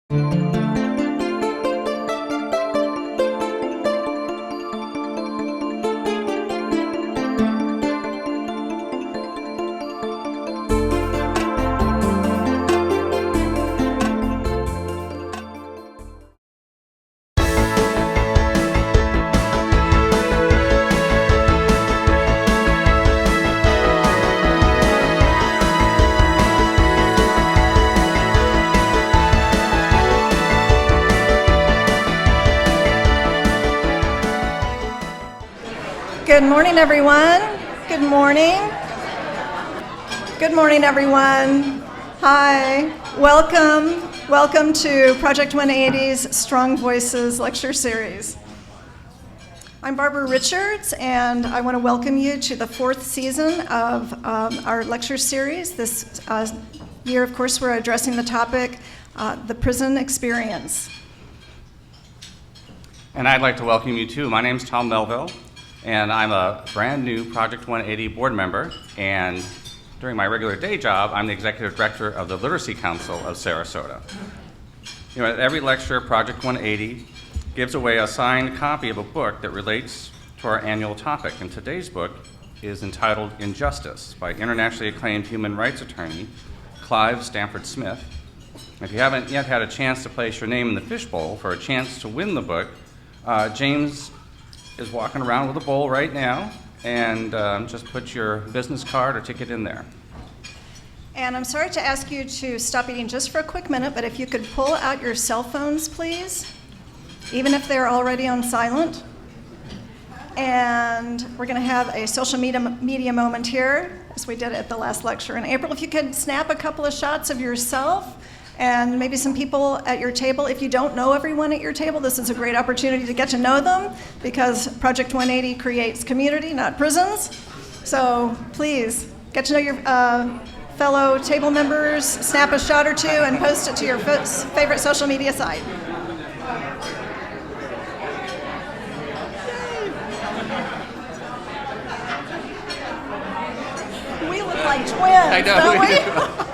Good morning, everyone. Good morning. Good morning, everyone. Hi. Welcome. Welcome to Project 180's Strong Voices lecture series. I'm Barbara Richards, and I want to welcome you to the fourth season of our lecture series. This year, of course, we're addressing the topic, the prison experience. And I'd like to welcome you too. My name's Tom Melville, and I'm a brand new Project 180 board member, and during my regular day job, I'm the executive director of the Literacy Council of Sarasota. You know, at every lecture, Project 180 gives away a signed copy of a book that relates to our annual topic, and today's book is entitled Injustice by internationally acclaimed human rights attorney Clive Stanford Smith. If you haven't yet had a chance to place your name in the fishbowl for a chance to win the book, James is walking around with a bowl right now, and just put your business card or ticket in there. And I'm sorry to ask you to stop eating just for a quick minute, but if you could pull out your cell phones, please, even if they're already on silent. And we're going to have a social media moment here, as we did at the last lecture in April. If you could snap a couple of shots of yourself and maybe some people at your table. If you don't know everyone at your table, this is a great opportunity to get to know them, because Project 180 creates community, not prisons. So please, get to know your fellow table members, snap a shot or two, and post it to your favorite social media site. We look like twins, don't we?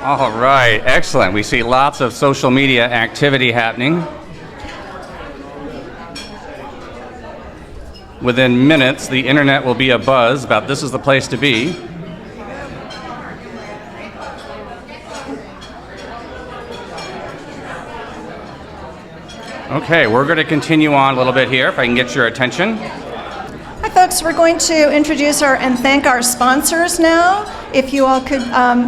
All right, excellent. We see lots of social media activity happening. Within minutes, the internet will be abuzz about this is the place to be. Okay, we're going to continue on a little bit here, if I can get your attention. Hi, folks. We're going to introduce and thank our sponsors now. If you all could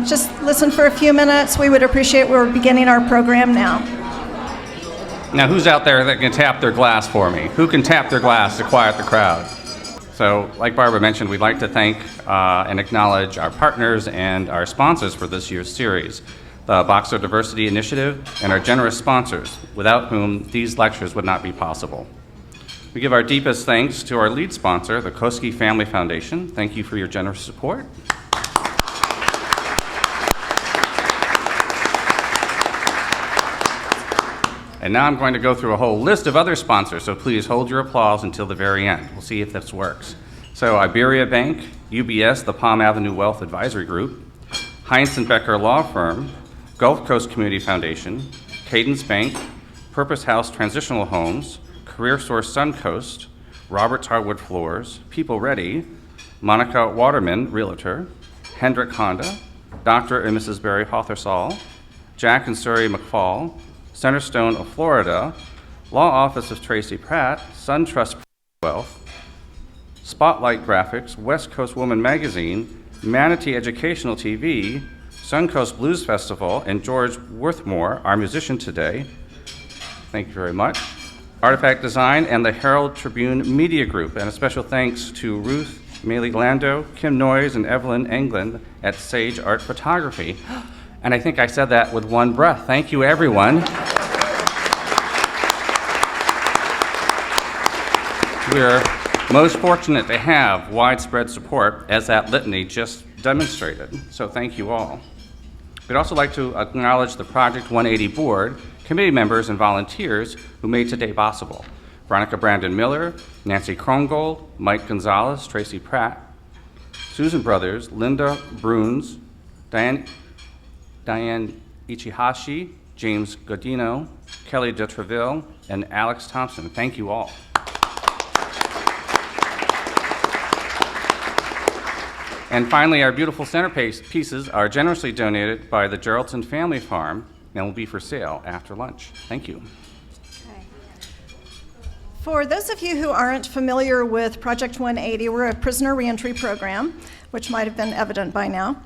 just listen for a few minutes, we would appreciate. We're beginning our program now. Now, who's out there that can tap their glass for me? Who can tap their glass to quiet the crowd? So, like Barbara mentioned, we'd like to thank and acknowledge our partners and our sponsors for this year's series, the Boxer Diversity Initiative, and our generous sponsors, without whom these lectures would not be possible. We give our deepest thanks to our lead sponsor, the Koski Family Foundation. Thank you for your generous support. And now I'm going to go through a whole list of other sponsors, so please hold your applause until the very end. We'll see if this works. So Iberia Bank, UBS, the Palm Avenue Wealth Advisory Group, Heinz & Becker Law Firm, Gulf Coast Community Foundation, Cadence Bank, Purpose House Transitional Homes, Career Source Suncoast, Roberts Hardwood Floors, People Ready, Monica Waterman, Realtor, Hendrick Honda, Dr. and Mrs. Barry Hothersall, Jack and Surrey McFall, Centerstone of Florida, Law Office of Tracy Pratt, SunTrust Wealth, Spotlight Graphics, West Coast Woman Magazine, Manatee Educational TV, Suncoast Blues Festival, and George Worthmore, our musician today. Thank you very much. Artifact Design and the Herald Tribune Media Group, and a special thanks to Ruth Maylee Lando, Kim Noyes, and Evelyn England at Sage Art Photography. And I think I said that with one breath. Thank you, everyone. We're most fortunate to have widespread support, as that litany just demonstrated, so thank you all. We'd also like to acknowledge the Project 180 board, committee members, and volunteers who made today possible. Veronica Brandon Miller, Nancy Krongold, Mike Gonzalez, Tracy Pratt, Susan Brothers, Linda Bruns, Diane Ichihashi, James Godino, Kelly DeTreville, and Alex Thompson. Thank you all. And finally, our beautiful centerpiece pieces are generously donated by the Geraldton Family Farm and will be for sale after lunch. Thank you. For those of you who aren't familiar with Project 180, we're a prisoner reentry program, which might have been evident by now.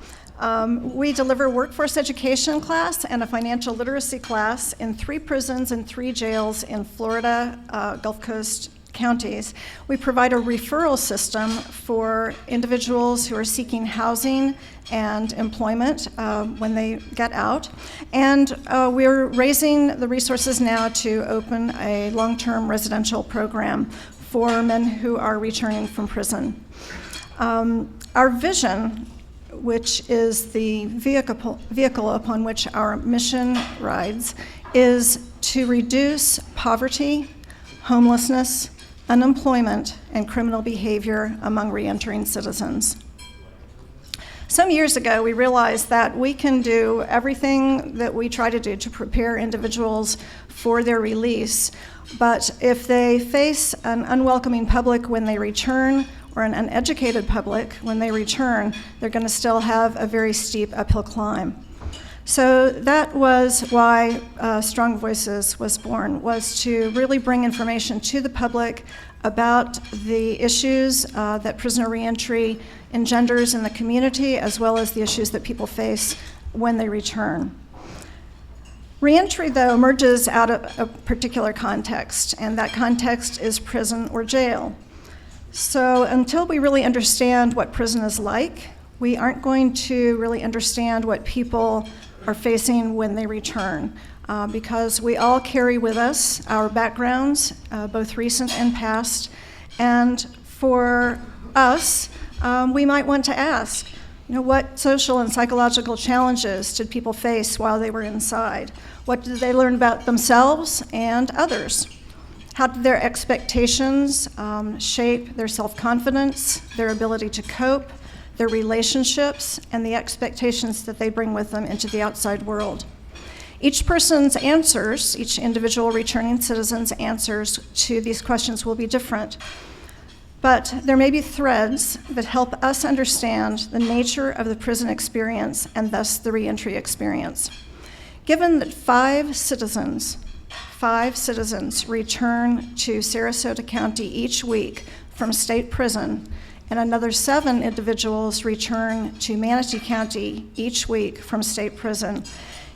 We deliver workforce education class and a financial literacy class in 3 prisons and 3 jails in Florida, Gulf Coast counties. We provide a referral system for individuals who are seeking housing and employment when they get out. And we're raising the resources now to open a long-term residential program for men who are returning from prison. Our vision, which is the vehicle upon which our mission rides, is to reduce poverty, homelessness, unemployment, and criminal behavior among reentering citizens. Some years ago, we realized that we can do everything that we try to do to prepare individuals for their release, but if they face an unwelcoming public when they return, or an uneducated public when they return, they're going to still have a very steep uphill climb. So that was why Strong Voices was born, was to really bring information to the public about the issues that prisoner reentry engenders in the community, as well as the issues that people face when they return. Reentry, though, emerges out of a particular context, and that context is prison or jail. So until we really understand what prison is like, we aren't going to really understand what people are facing when they return, because we all carry with us our backgrounds, both recent and past, and for us, we might want to ask, what social and psychological challenges did people face while they were inside? What did they learn about themselves and others? How did their expectations shape their self-confidence, their ability to cope, their relationships, and the expectations that they bring with them into the outside world? Each person's answers, each individual returning citizen's answers to these questions will be different. But there may be threads that help us understand the nature of the prison experience and thus the reentry experience. Given that 5 citizens return to Sarasota County each week from state prison, and another 7 individuals return to Manatee County each week from state prison,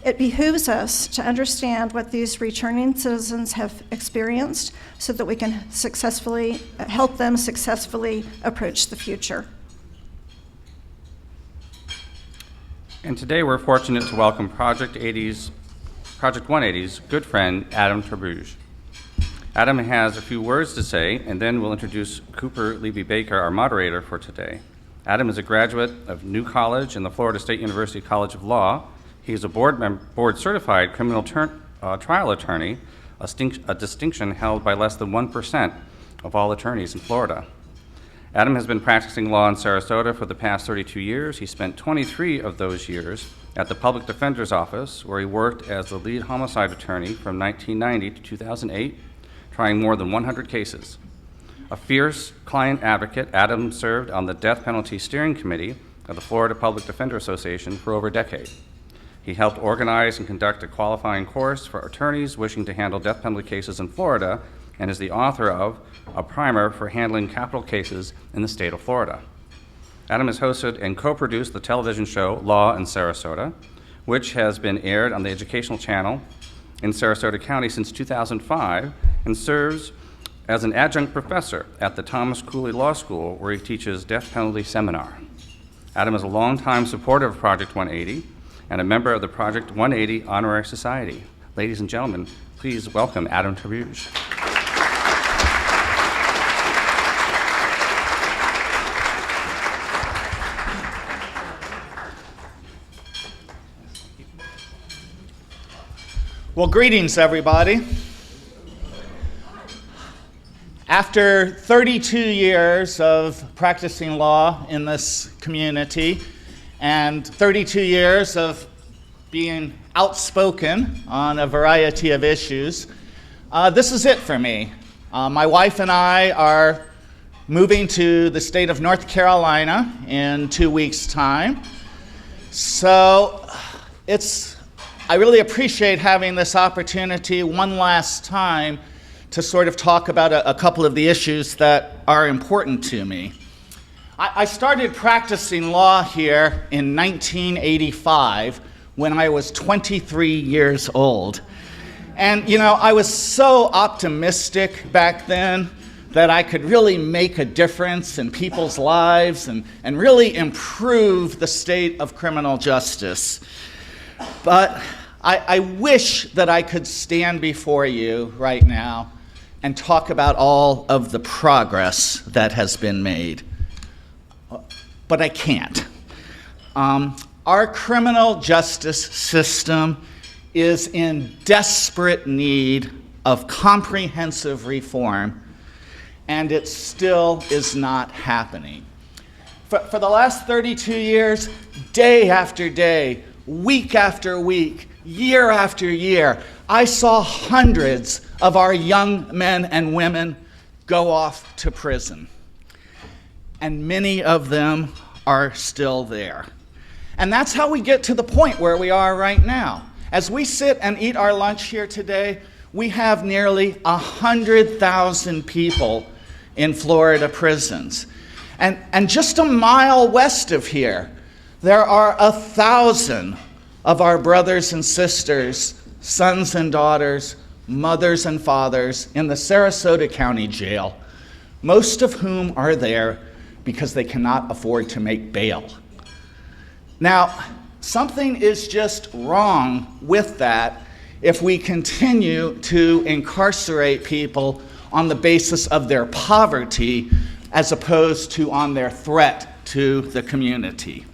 it behooves us to understand what these returning citizens have experienced so that we can help them successfully approach the future. And today we're fortunate to welcome Project 180's good friend, Adam Tebrugge. Adam has a few words to say, and then we'll introduce Cooper Levy-Baker, our moderator for today. Adam is a graduate of New College and the Florida State University College of Law. He is a board-certified criminal trial attorney, a distinction held by less than 1% of all attorneys in Florida. Adam has been practicing law in Sarasota for the past 32 years. He spent 23 of those years at the Public Defender's Office, where he worked as the lead homicide attorney from 1990 to 2008, trying more than 100 cases. A fierce client advocate, Adam served on the Death Penalty Steering Committee of the Florida Public Defender Association for over a decade. He helped organize and conduct a qualifying course for attorneys wishing to handle death penalty cases in Florida, and is the author of A Primer for Handling Capital Cases in the State of Florida. Adam has hosted and co-produced the television show Law in Sarasota, which has been aired on the Educational Channel in Sarasota County since 2005 and serves as an adjunct professor at the Thomas Cooley Law School, where he teaches death penalty seminar. Adam is a longtime supporter of Project 180 and a member of the Project 180 Honorary Society. Ladies and gentlemen, please welcome Adam Tebrugge. Well, greetings, everybody. After 32 years of practicing law in this community and 32 years of being outspoken on a variety of issues, this is it for me. My wife and I are moving to the state of North Carolina in 2 weeks' time. So I really appreciate having this opportunity one last time to sort of talk about a couple of the issues that are important to me. I started practicing law here in 1985 when I was 23 years old. And, I was so optimistic back then that I could really make a difference in people's lives and really improve the state of criminal justice. But I wish that I could stand before you right now and talk about all of the progress that has been made. But I can't. Our criminal justice system is in desperate need of comprehensive reform, and it still is not happening. For the last 32 years, day after day, week after week, year after year, I saw hundreds of our young men and women go off to prison. And many of them are still there. And that's how we get to the point where we are right now. As we sit and eat our lunch here today, we have nearly 100,000 people in Florida prisons. And just a mile west of here, there are 1,000 of our brothers and sisters, sons and daughters, mothers and fathers in the Sarasota County Jail, most of whom are there because they cannot afford to make bail. Now, something is just wrong with that if we continue to incarcerate people on the basis of their poverty as opposed to on their threat to the community.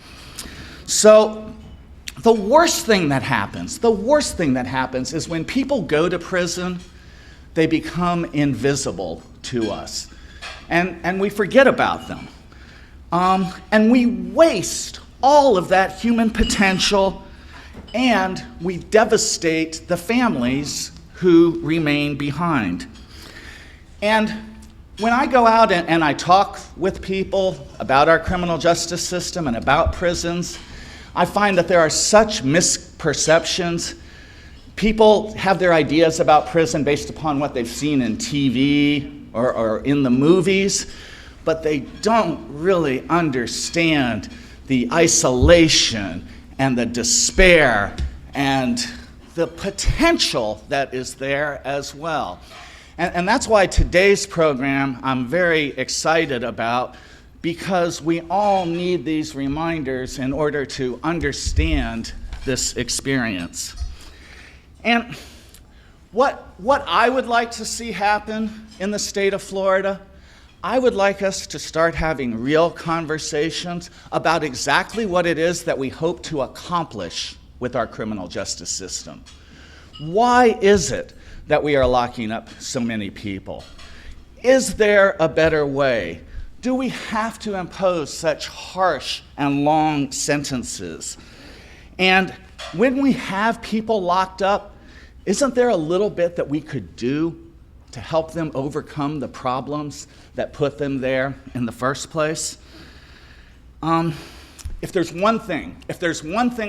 So the worst thing that happens is when people go to prison, they become invisible to us. And we forget about them. And we waste all of that human potential, and we devastate the families who remain behind. And when I go out and I talk with people about our criminal justice system and about prisons, I find that there are such misperceptions. People have their ideas about prison based upon what they've seen in TV or in the movies, but they don't really understand the isolation and the despair and the potential that is there as well. And that's why today's program I'm very excited about, because we all need these reminders in order to understand this experience. And what I would like to see happen in the state of Florida, I would like us to start having real conversations about exactly what it is that we hope to accomplish with our criminal justice system. Why is it that we are locking up so many people? Is there a better way? Do we have to impose such harsh and long sentences? And when we have people locked up, isn't there a little bit that we could do to help them overcome the problems that put them there in the first place? If there's one thing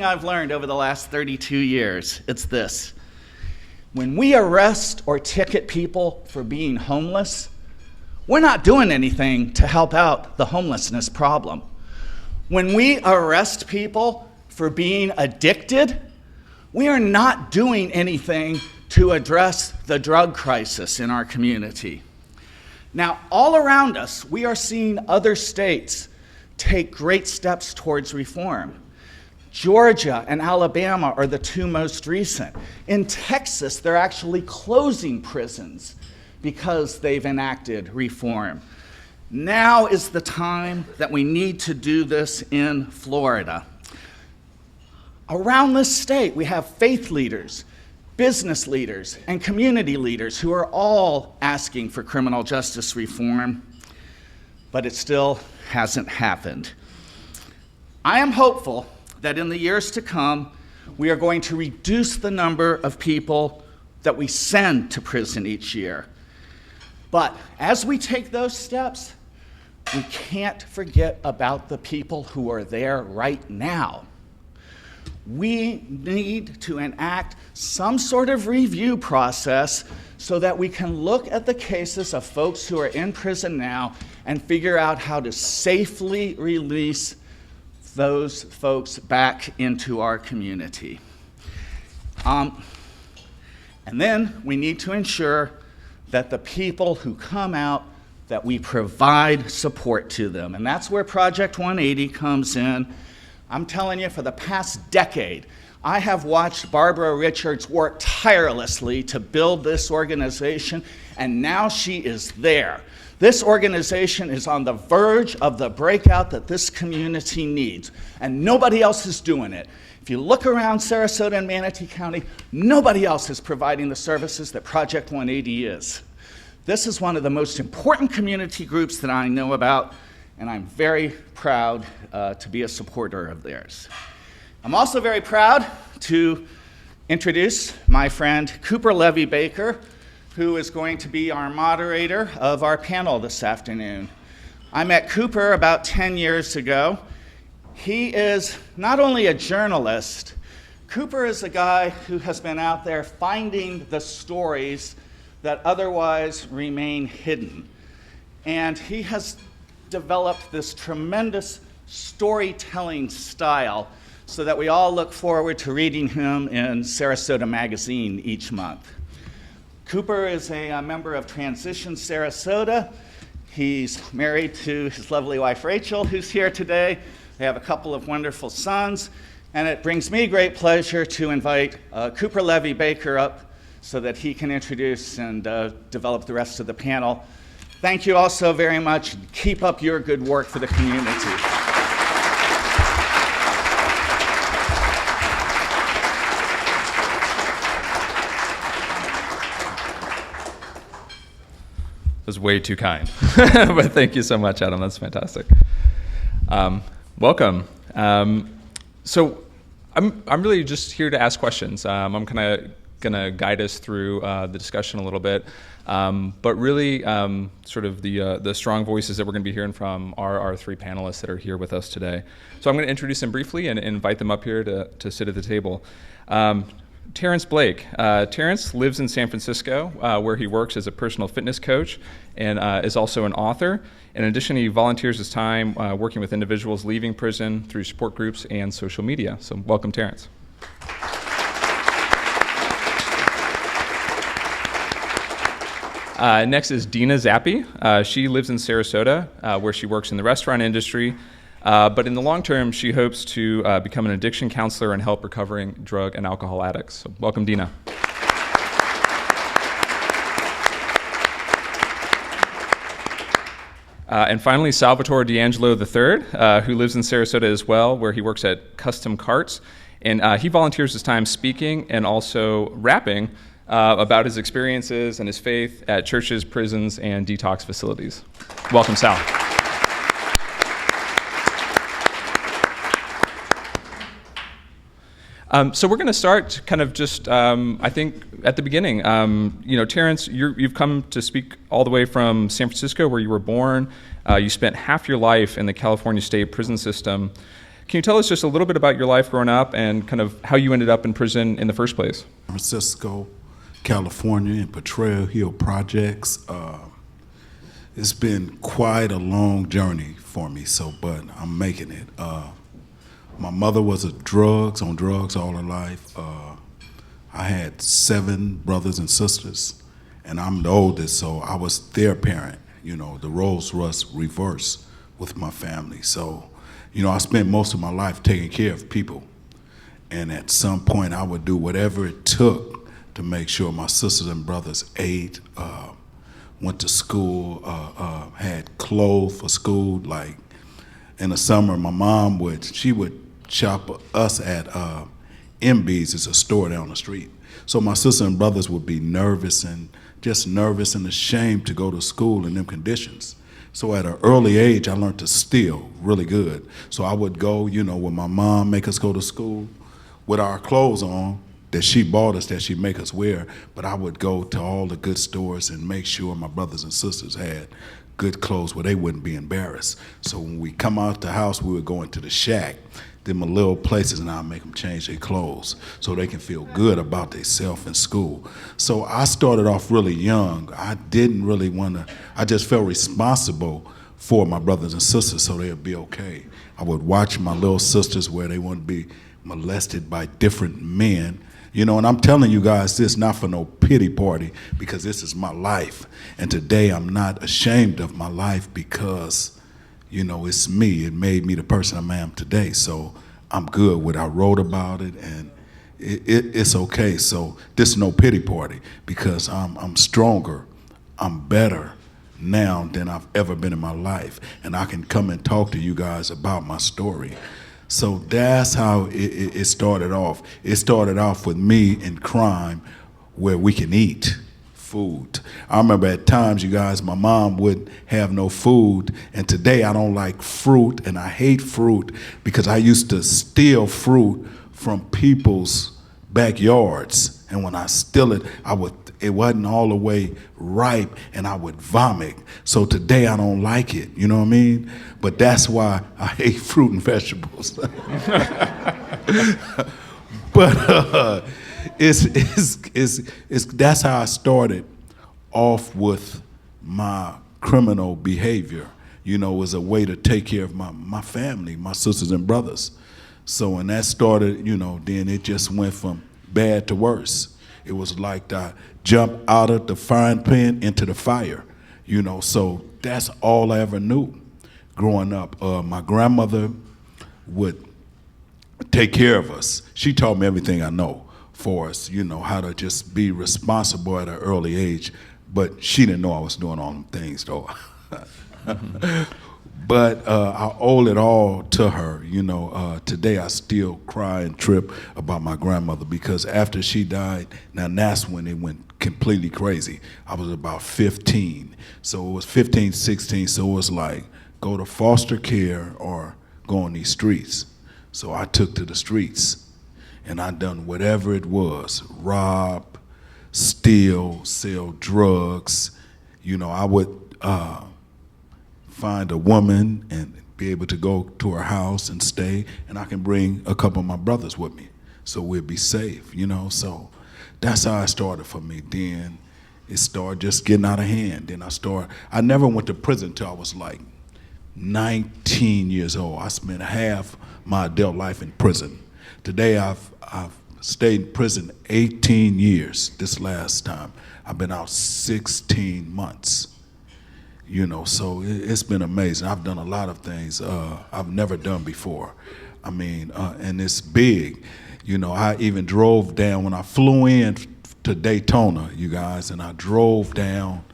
I've learned over the last 32 years, it's this. When we arrest or ticket people for being homeless, we're not doing anything to help out the homelessness problem. When we arrest people for being addicted, we are not doing anything to address the drug crisis in our community. Now, all around us, we are seeing other states take great steps towards reform. Georgia and Alabama are the two most recent. In Texas, they're actually closing prisons because they've enacted reform. Now is the time that we need to do this in Florida. Around this state, we have faith leaders, business leaders, and community leaders who are all asking for criminal justice reform, but it still hasn't happened. I am hopeful that in the years to come, we are going to reduce the number of people that we send to prison each year. But as we take those steps, we can't forget about the people who are there right now. We need to enact some sort of review process so that we can look at the cases of folks who are in prison now and figure out how to safely release those folks back into our community. And then we need to ensure that the people who come out, that we provide support to them. And that's where Project 180 comes in. I'm telling you, for the past decade, I have watched Barbara Richards work tirelessly to build this organization, and now she is there. This organization is on the verge of the breakout that this community needs, and nobody else is doing it. If you look around Sarasota and Manatee County, nobody else is providing the services that Project 180 is. This is one of the most important community groups that I know about, and I'm very proud to be a supporter of theirs. I'm also very proud to introduce my friend Cooper Levy-Baker, who is going to be our moderator of our panel this afternoon. I met Cooper about 10 years ago. He is not only a journalist, Cooper is a guy who has been out there finding the stories that otherwise remain hidden. And he has developed this tremendous storytelling style so that we all look forward to reading him in Sarasota Magazine each month. Cooper is a member of Transition Sarasota. He's married to his lovely wife, Rachel, who's here today. They have a couple of wonderful sons, and it brings me great pleasure to invite Cooper Levy-Baker up so that he can introduce and develop the rest of the panel. Thank you all so very much. Keep up your good work for the community. Was way too kind. But thank you so much, Adam. That's fantastic. Welcome. So I'm really just here to ask questions. I'm kind of going to guide us through the discussion a little bit. But really, sort of the strong voices that we're going to be hearing from are our three panelists that are here with us today. So I'm going to introduce them briefly and invite them up here to sit at the table. Terrence Blake. Terrence lives in San Francisco, where he works as a personal fitness coach and is also an author. In addition, he volunteers his time working with individuals leaving prison through support groups and social media. So welcome, Terrence. Next is Dina Zappi. She lives in Sarasota, where she works in the restaurant industry. But in the long term, she hopes to become an addiction counselor and help recovering drug and alcohol addicts. So welcome, Dina. And finally, Salvatore D'Angelo III, who lives in Sarasota as well, where he works at Custom Carts. And he volunteers his time speaking and also rapping about his experiences and his faith at churches, prisons, and detox facilities. Welcome, Sal. So we're going to start kind of just, I think, at the beginning. Terrence, you've come to speak all the way from San Francisco, where you were born. You spent half your life in the California State prison system. Can you tell us just a little bit about your life growing up and kind of how you ended up in prison in the first place? San Francisco, California, and Potrero Hill projects. It's been quite a long journey for me, but I'm making it. My mother was on drugs all her life. I had 7 brothers and sisters, and I'm the oldest, so I was their parent. the roles was reversed with my family. So, I spent most of my life taking care of people. And at some point, I would do whatever it took to make sure my sisters and brothers ate, went to school, had clothes for school. Like in the summer, my mom would shop us at MB's, it's a store down the street. So my sister and brothers would be nervous and ashamed to go to school in them conditions. So at an early age, I learned to steal really good. So I would go, when my mom make us go to school with our clothes on that she bought us, that she make us wear, but I would go to all the good stores and make sure my brothers and sisters had good clothes where they wouldn't be embarrassed. So when we come out the house, we would go into the shack, them little places, and I'll make them change their clothes so they can feel good about themselves in school. So I started off really young. I didn't really I just felt responsible for my brothers and sisters so they'd be okay. I would watch my little sisters where they wouldn't be molested by different men. And I'm telling you guys this not for no pity party, because this is my life. And today I'm not ashamed of my life because, it's me. It made me the person I am today. So I'm good with it. I wrote about it, and it's okay. So this is no pity party, because I'm stronger. I'm better now than I've ever been in my life. And I can come and talk to you guys about my story. So that's how it started off. It started off with me in crime where we can eat food. I remember at times, you guys, my mom would have no food, and today I don't like fruit, and I hate fruit because I used to steal fruit from people's backyards, and when I steal it, it wasn't all the way ripe, and I would vomit. So today I don't like it, you know what I mean? But that's why I hate fruit and vegetables. But that's how I started off with my criminal behavior. It was a way to take care of my family, my sisters and brothers. So when that started, then it just went from bad to worse. It was like I jumped out of the frying pan into the fire, so that's all I ever knew growing up. My grandmother would take care of us. She taught me everything I know for us, how to just be responsible at an early age, but she didn't know I was doing all them things, though. But I owe it all to her. Today I still cry and trip about my grandmother, because after she died, now that's when it went completely crazy. I was about 15. So it was 15, 16, so it was like go to foster care or go on these streets. So I took to the streets, and I done whatever it was, rob, steal, sell drugs. I would find a woman and be able to go to her house and stay, and I can bring a couple of my brothers with me so we'll be safe, So that's how it started for me. Then it started just getting out of hand. Then I never went to prison till I was like 19 years old. I spent half my adult life in prison. Today I've stayed in prison 18 years. This last time I've been out 16 months. So it's been amazing. I've done a lot of things I've never done before. And it's big. I even drove down when I flew in to Daytona, you guys, and I drove down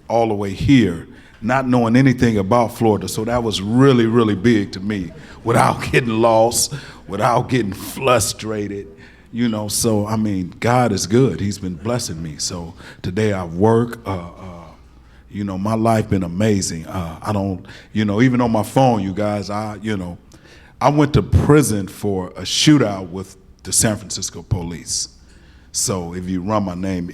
all the way here, not knowing anything about Florida. So that was really, really big to me, without getting lost, without getting frustrated. So God is good. He's been blessing me. So today I work. My life been amazing. I don't, even on my phone, you guys, I went to prison for a shootout with the San Francisco police. So if you run my name,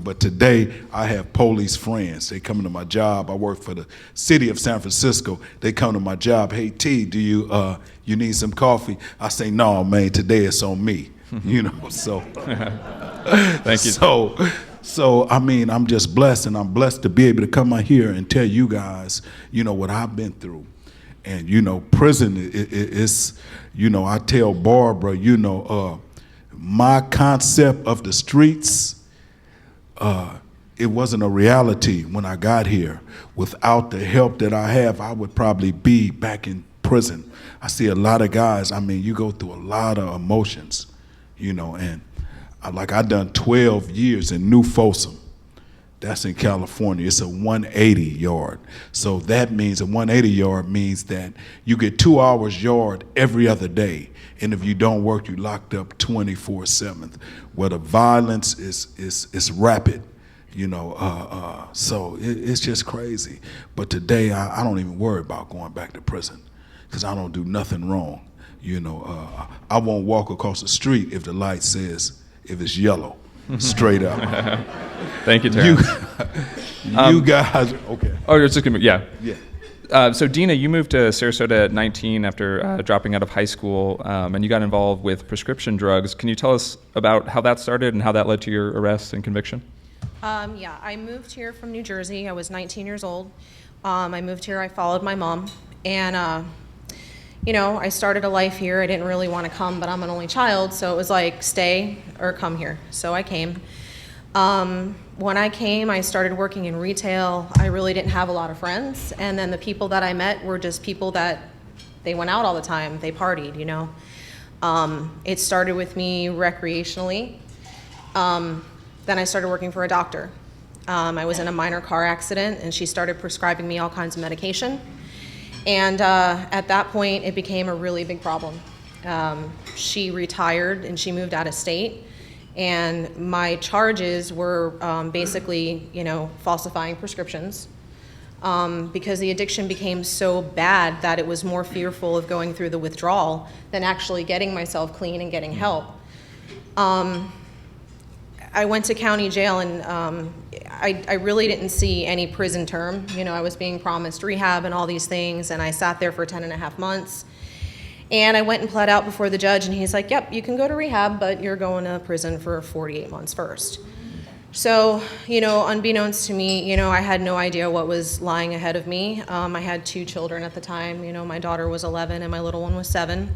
but today I have police friends. They come to my job. I work for the city of San Francisco. They come to my job. Hey, T, do you need some coffee? I say, no, man, today it's on me. So. Thank you. So I'm just blessed, and I'm blessed to be able to come out here and tell you guys, what I've been through. And, prison is, I tell Barbara, my concept of the streets it wasn't a reality when I got here. Without the help that I have, I would probably be back in prison. I see a lot of guys, I mean, you go through a lot of emotions, you know, and I done 12 years in New Folsom. That's in California. It's a 180 yard. So that means a 180 yard means that you get 2 hours yard every other day. And if you don't work, you're locked up 24/7. Where the violence is rapid, you know. So it's just crazy. But today, I don't even worry about going back to prison because I don't do nothing wrong. You know, I won't walk across the street if the light says, if it's yellow, straight up. Thank you, Terrence. You guys, okay. Oh, you're just gonna, yeah. Yeah. So Dina, you moved to Sarasota at 19 after dropping out of high school, and you got involved with prescription drugs. Can you tell us about how that started and how that led to your arrest and conviction? Yeah, I moved here from New Jersey. I was 19 years old. I moved here, I followed my mom, and you know, I started a life here. I didn't really want to come, but I'm an only child, so it was like stay or come here. So I came. When I came, I started working in retail. I really didn't have a lot of friends, and then the people that I met were just people that they went out all the time. They partied, you know. It started with me recreationally. Then I started working for a doctor. I was in a minor car accident, and she started prescribing me all kinds of medication. And at that point, it became a really big problem. She retired, and she moved out of state. And my charges were basically, you know, falsifying prescriptions because the addiction became so bad that it was more fearful of going through the withdrawal than actually getting myself clean and getting help. I went to county jail, and I really didn't see any prison term. You know, I was being promised rehab and all these things, and I sat there for 10.5 months. And I went and pled out before the judge, and he's like, yep, you can go to rehab, but you're going to prison for 48 months first. So, you know, unbeknownst to me, you know, I had no idea what was lying ahead of me. I had 2 children at the time. You know, my daughter was 11 and my little one was 7.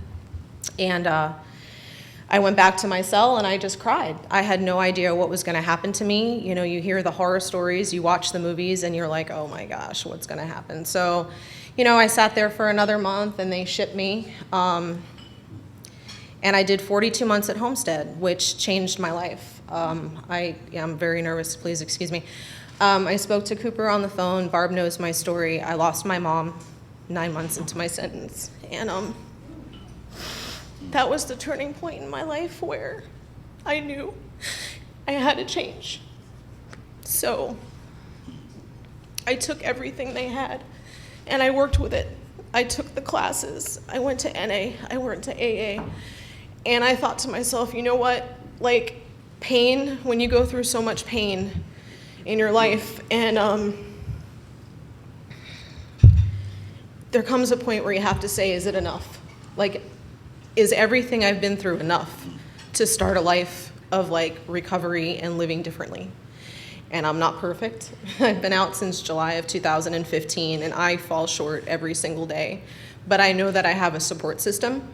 And I went back to my cell and I just cried. I had no idea what was going to happen to me. You know, you hear the horror stories, you watch the movies, and you're like, oh my gosh, what's going to happen? So, you know, I sat there for another month and they shipped me. And I did 42 months at Homestead, which changed my life. I'm very nervous, please excuse me. I spoke to Cooper on the phone. Barb knows my story. I lost my mom 9 months into my sentence. And that was the turning point in my life where I knew I had to change. So I took everything they had and I worked with it. I took the classes. I went to NA. I went to AA. And I thought to myself, you know what? Like, pain, when you go through so much pain in your life, and there comes a point where you have to say, is it enough? Like, is everything I've been through enough to start a life of like recovery and living differently? And I'm not perfect. I've been out since July of 2015 and I fall short every single day. But I know that I have a support system.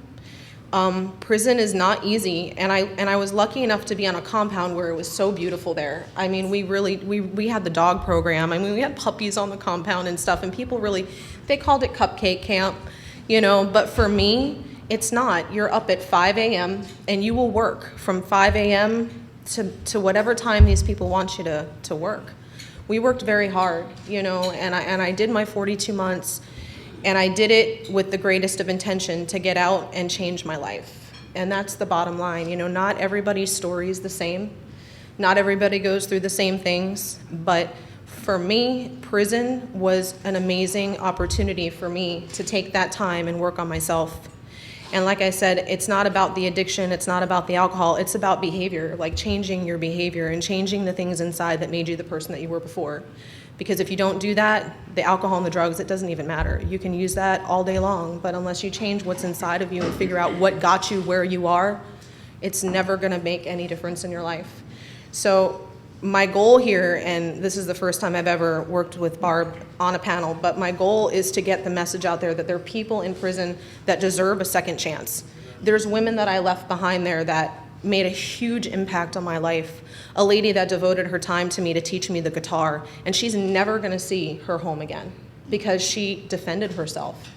Prison is not easy, and I was lucky enough to be on a compound where it was so beautiful there. I mean, we had the dog program. I mean, we had puppies on the compound and stuff, and people really, they called it cupcake camp, you know, but for me, it's not. You're up at 5 a.m. and you will work from 5 a.m. to whatever time these people want you to work. We worked very hard, you know, and I did my 42 months, and I did it with the greatest of intention to get out and change my life. And that's the bottom line. You know, not everybody's story is the same. Not everybody goes through the same things, but for me, prison was an amazing opportunity for me to take that time and work on myself. And like I said, it's not about the addiction, it's not about the alcohol, it's about behavior, like changing your behavior and changing the things inside that made you the person that you were before. Because if you don't do that, the alcohol and the drugs, it doesn't even matter. You can use that all day long, but unless you change what's inside of you and figure out what got you where you are, it's never gonna make any difference in your life. So my goal here, and this is the first time I've ever worked with Barb on a panel, but my goal is to get the message out there that there are people in prison that deserve a second chance. There's women that I left behind there that made a huge impact on my life. A lady that devoted her time to me to teach me the guitar, and she's never gonna see her home again because she defended herself.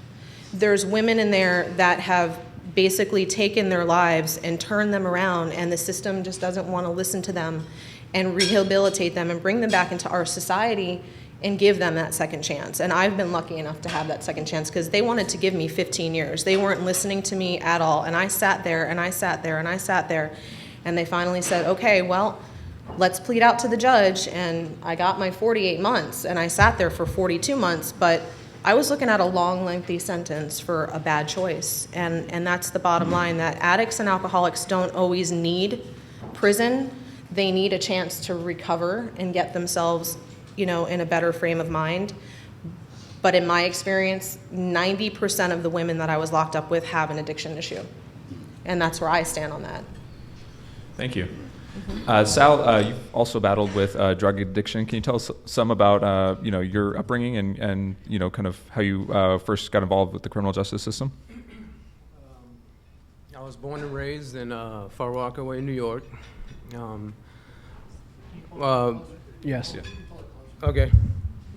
There's women in there that have basically taken their lives and turned them around, and the system just doesn't want to listen to them and rehabilitate them and bring them back into our society and give them that second chance. And I've been lucky enough to have that second chance because they wanted to give me 15 years. They weren't listening to me at all. And I sat there and I sat there and I sat there, and they finally said, okay, well, let's plead out to the judge. And I got my 48 months, and I sat there for 42 months, but I was looking at a long, lengthy sentence for a bad choice. And that's the bottom line, that addicts and alcoholics don't always need prison. They need a chance to recover and get themselves, in a better frame of mind. But in my experience, 90% of the women that I was locked up with have an addiction issue. And that's where I stand on that. Thank you. Sal, you've also battled with drug addiction. Can you tell us some about your upbringing and kind of how you first got involved with the criminal justice system? I was born and raised in Far Rockaway, New York. Yes. Yeah. Okay.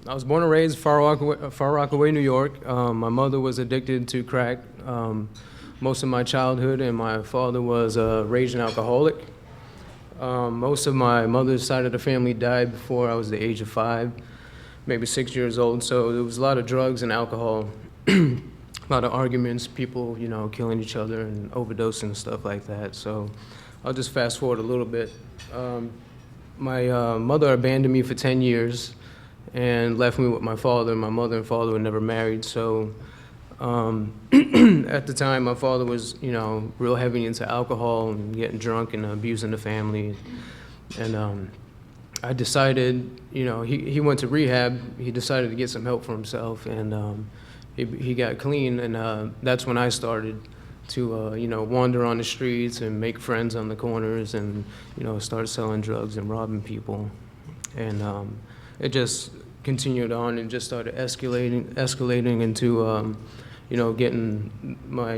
I was born and raised Far Rockaway, New York. My mother was addicted to crack most of my childhood, and my father was a raging alcoholic. Most of my mother's side of the family died before I was the age of 5, maybe 6 years old. So there was a lot of drugs and alcohol, a lot of arguments, people, killing each other and overdosing and stuff like that. So I'll just fast forward a little bit. My mother abandoned me for 10 years and left me with my father. My mother and father were never married. So at the time, my father was, real heavy into alcohol and getting drunk and abusing the family. And I decided, he went to rehab. He decided to get some help for himself, and he got clean. And that's when I started to, wander on the streets and make friends on the corners and, start selling drugs and robbing people. And it just continued on and just started escalating into, getting my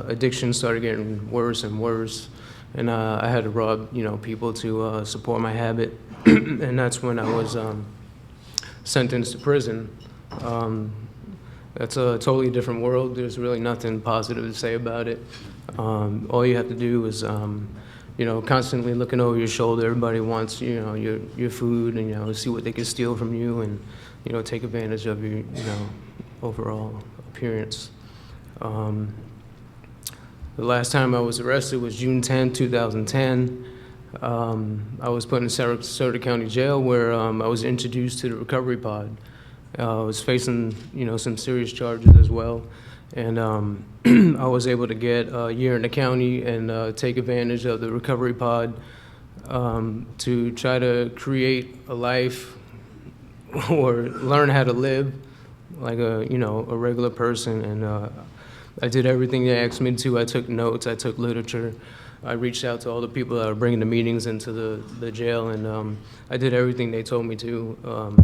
addiction started getting worse and worse, and I had to rob, people to support my habit, and that's when I was sentenced to prison. That's a totally different world. There's really nothing positive to say about it. All you have to do is, constantly looking over your shoulder. Everybody wants, your food, and see what they can steal from you, and take advantage of your, overall appearance. The last time I was arrested was June 10, 2010. I was put in Sarasota County Jail where I was introduced to the recovery pod. I was facing, some serious charges as well. And I was able to get a year in the county and take advantage of the recovery pod to try to create a life or learn how to live like a regular person. And I did everything they asked me to. I took notes, I took literature. I reached out to all the people that were bringing the meetings into the jail, and I did everything they told me to.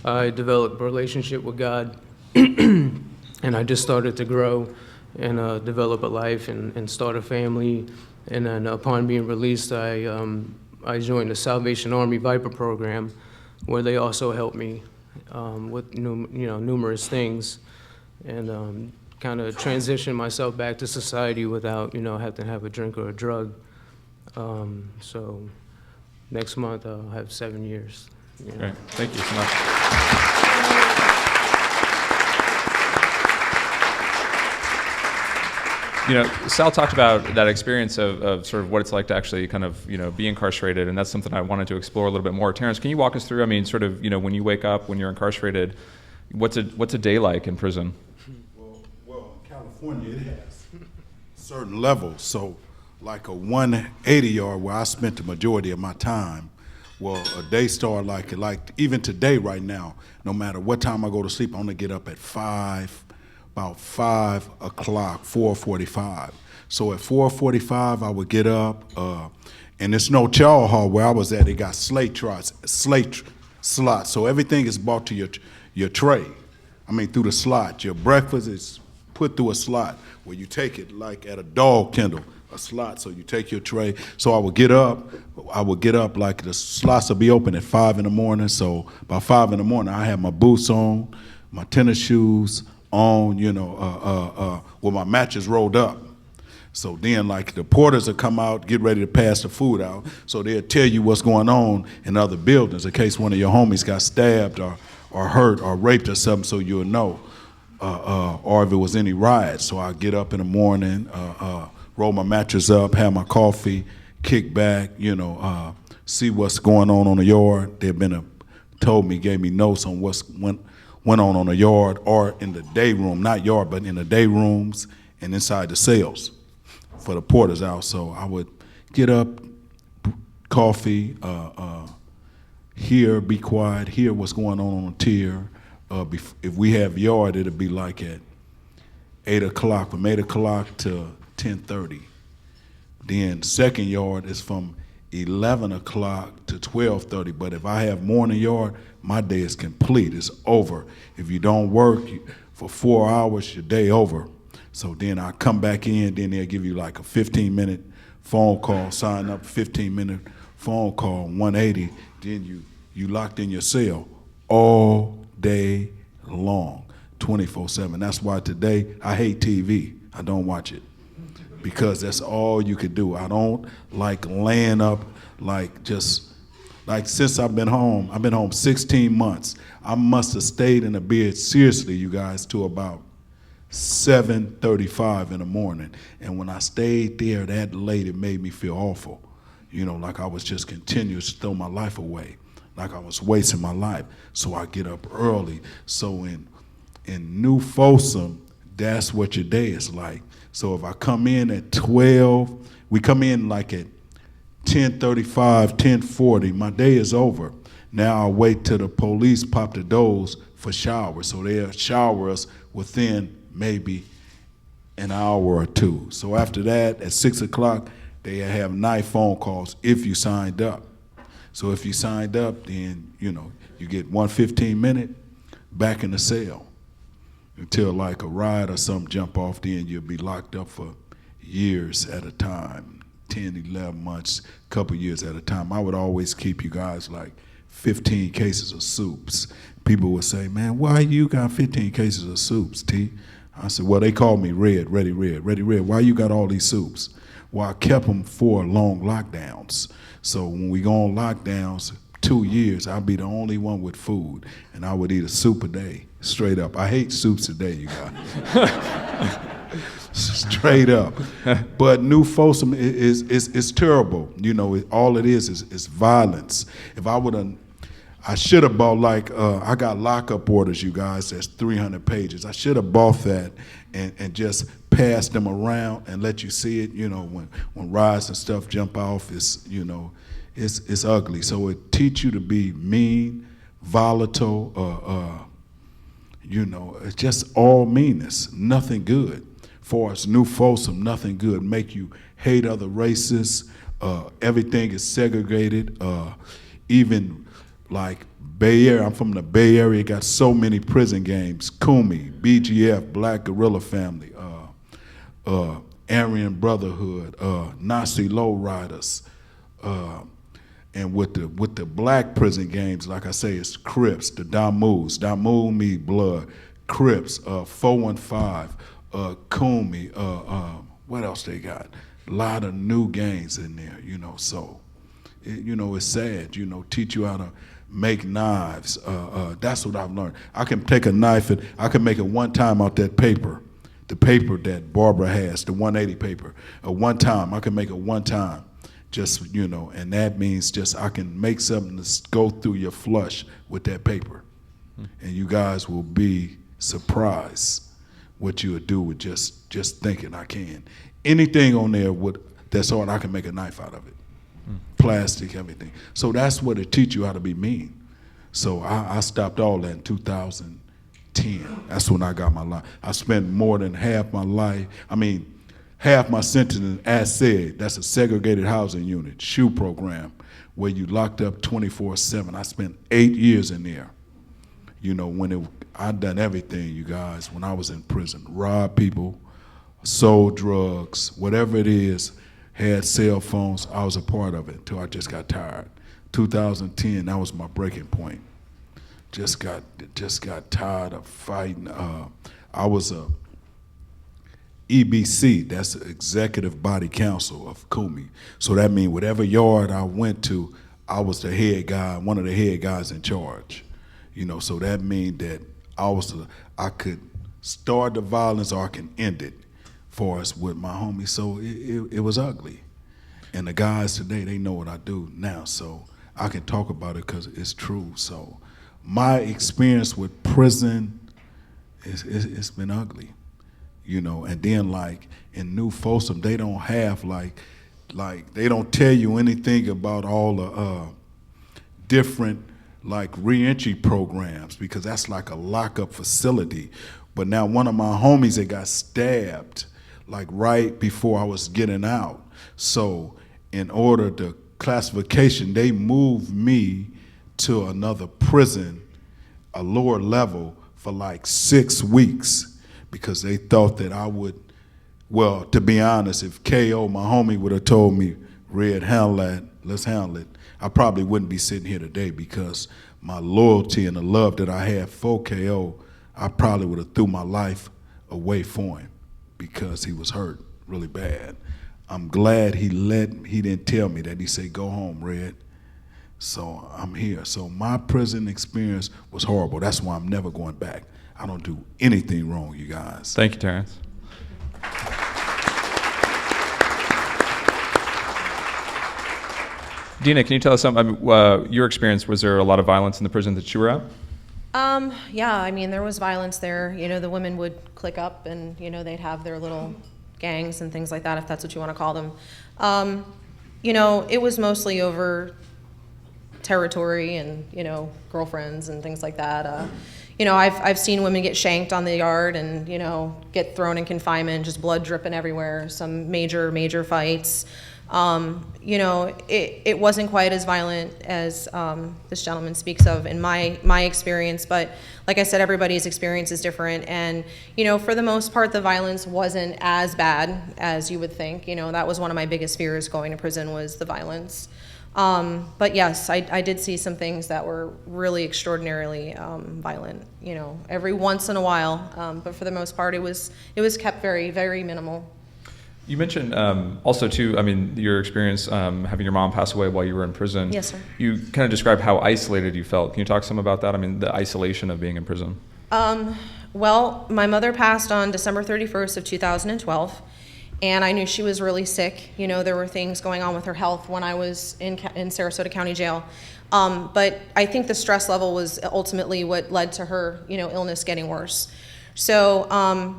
I developed a relationship with God, and I just started to grow and develop a life and start a family. And then upon being released, I joined the Salvation Army Viper program, where they also helped me with numerous things, and kind of transition myself back to society without having to have a drink or a drug. So next month I'll have 7 years. Great, thank you so much. Sal talked about that experience of sort of what it's like to actually kind of be incarcerated, and that's something I wanted to explore a little bit more. Terrence, can you walk us through? I mean, sort of when you wake up, when you're incarcerated, what's a day like in prison? Well, in California, it has certain levels. So, like a 180 yard where I spent the majority of my time. Well, a day start like even today, right now, no matter what time I go to sleep, I'm gonna get up at about 5 o'clock, 4:45. So at 4:45, I would get up, and it's no chow hall where I was at. It got slate slots, so everything is brought to your tray. I mean, through the slot. Your breakfast is put through a slot where you take it like at a dog kennel, a slot. So you take your tray. So I would get up like the slots will be open at 5 in the morning. So by 5 in the morning, I have my boots on, my tennis shoes on, with my mattress rolled up. So then, like, the porters will come out, get ready to pass the food out. So they'll tell you what's going on in other buildings in case one of your homies got stabbed or hurt or raped or something, so you'll know. Or if it was any riots. So I get up in the morning, roll my mattress up, have my coffee, kick back, see what's going on the yard. They've gave me notes on what's went on the yard or in the day room, not yard, but in the day rooms and inside the cells for the porters out. So I would get up, coffee, hear, be quiet, hear what's going on the tier. If we have yard, it'll be like at 8 o'clock, from 8 o'clock to 10:30. Then second yard is from 11 o'clock to 12:30. But if I have morning yard, my day is complete. It's over. If you don't work for 4 hours, your day over. So then I come back in, then they'll give you like a 15-minute phone call, sign up, 15-minute phone call, 180. Then you locked in your cell all day long, 24/7. That's why today I hate TV. I don't watch it because that's all you could do. I don't like laying up since I've been home 16 months. I must have stayed in the bed seriously, you guys, to about 7:35 in the morning. And when I stayed there that late, it made me feel awful. Like I was just continuous to throw my life away, like I was wasting my life. So I get up early. So in New Folsom, that's what your day is like. So if I come in at 12, we come in like at 10:35, 10:40, my day is over. Now I wait till the police pop the doors for showers. So they'll shower us within maybe an hour or two. So after that, at 6 o'clock, they have night phone calls if you signed up. So if you signed up, then, you get 1 15-minute back in the cell until like a riot or something jump off, then you'll be locked up for years at a time, 10, 11 months, couple years at a time. I would always keep you guys like 15 cases of soups. People would say, man, why you got 15 cases of soups, T? I said, well, they call me Ready Red. Why you got all these soups? Well, I kept them for long lockdowns. So when we go on lockdowns, 2 years, I'll be the only one with food, and I would eat a soup a day, straight up. I hate soups today, you guys. Straight up. But New Folsom is terrible. All it is violence. If I should have bought I got lockup orders, you guys, that's 300 pages. I should have bought that and just passed them around and let you see it. When riots and stuff jump off, it's ugly. So it teach you to be mean, volatile, it's just all meanness, nothing good. For us, New Folsom, nothing good. Make you hate other races. Everything is segregated. Even like Bay Area, I'm from the Bay Area, got so many prison games. Kumi, BGF, Black Guerrilla Family, Aryan Brotherhood, Nazi Lowriders, and with the black prison games, like I say, it's Crips, the Damus. Damu mean blood. Crips, 415, Kumi, what else they got? A lot of new gangs in there, so it's sad, teach you how to make knives. That's what I've learned. I can take a knife and I can make it one time out that paper, the paper that Barbara has, the 180 paper. One time, I can make it one time. Just, and that means just I can make something to go through your flush with that paper. And you guys will be surprised what you would do with just thinking I can. Anything on there that's on, I can make a knife out of it. Plastic, everything. So that's what it teach you how to be mean. So I stopped all that in 2010. That's when I got my life. I spent more than half my life, half my sentence in ASED, that's a segregated housing unit, SHU program, where you locked up 24/7. I spent 8 years in there. I done everything, you guys, when I was in prison. Robbed people, sold drugs, whatever it is, had cell phones. I was a part of it until I just got tired. 2010, that was my breaking point. Just got tired of fighting. I was a EBC, that's the Executive Body Council of Kumi. So that means whatever yard I went to, I was the head guy, one of the head guys in charge. You know, so that means that I could start the violence or I can end it for us with my homies. So it was ugly. And the guys today, they know what I do now, so I can talk about it because it's true. So my experience with prison, it's been ugly. You know, and then like in New Folsom, they don't have like they don't tell you anything about all the different like reentry programs, because that's like a lockup facility. But now one of my homies, they got stabbed like right before I was getting out. So in order to classification, they moved me to another prison, a lower level, for like 6 weeks. Because they thought that I would, well, to be honest, if KO, my homie, would have told me, Red, handle that, let's handle it, I probably wouldn't be sitting here today, because my loyalty and the love that I had for KO, I probably would have threw my life away for him because he was hurt really bad. I'm glad he didn't tell me that. He said, go home, Red. So I'm here. So my prison experience was horrible. That's why I'm never going back. I don't do anything wrong, you guys. Thank you, Terrence. Dina, can you tell us something? Your experience, was there a lot of violence in the prison that you were at? Yeah, I mean, there was violence there. You know, the women would click up and, you know, they'd have their little gangs and things like that, if that's what you want to call them. You know, it was mostly over territory and, you know, girlfriends and things like that. You know, I've seen women get shanked on the yard and, you know, get thrown in confinement, just blood dripping everywhere, some major fights. You know, it wasn't quite as violent as this gentleman speaks of in my experience, but like I said, everybody's experience is different, and, you know, for the most part, the violence wasn't as bad as you would think. You know, that was one of my biggest fears going to prison, was the violence. But yes, I did see some things that were really extraordinarily violent, you know, every once in a while, but for the most part, it was kept very, very minimal. You mentioned also, too, I mean, your experience having your mom pass away while you were in prison. Yes, sir. You kind of described how isolated you felt. Can you talk some about that? I mean, the isolation of being in prison. Well, my mother passed on December 31st of 2012. And I knew she was really sick. You know, there were things going on with her health when I was in Sarasota County Jail. But I think the stress level was ultimately what led to her, you know, illness getting worse. So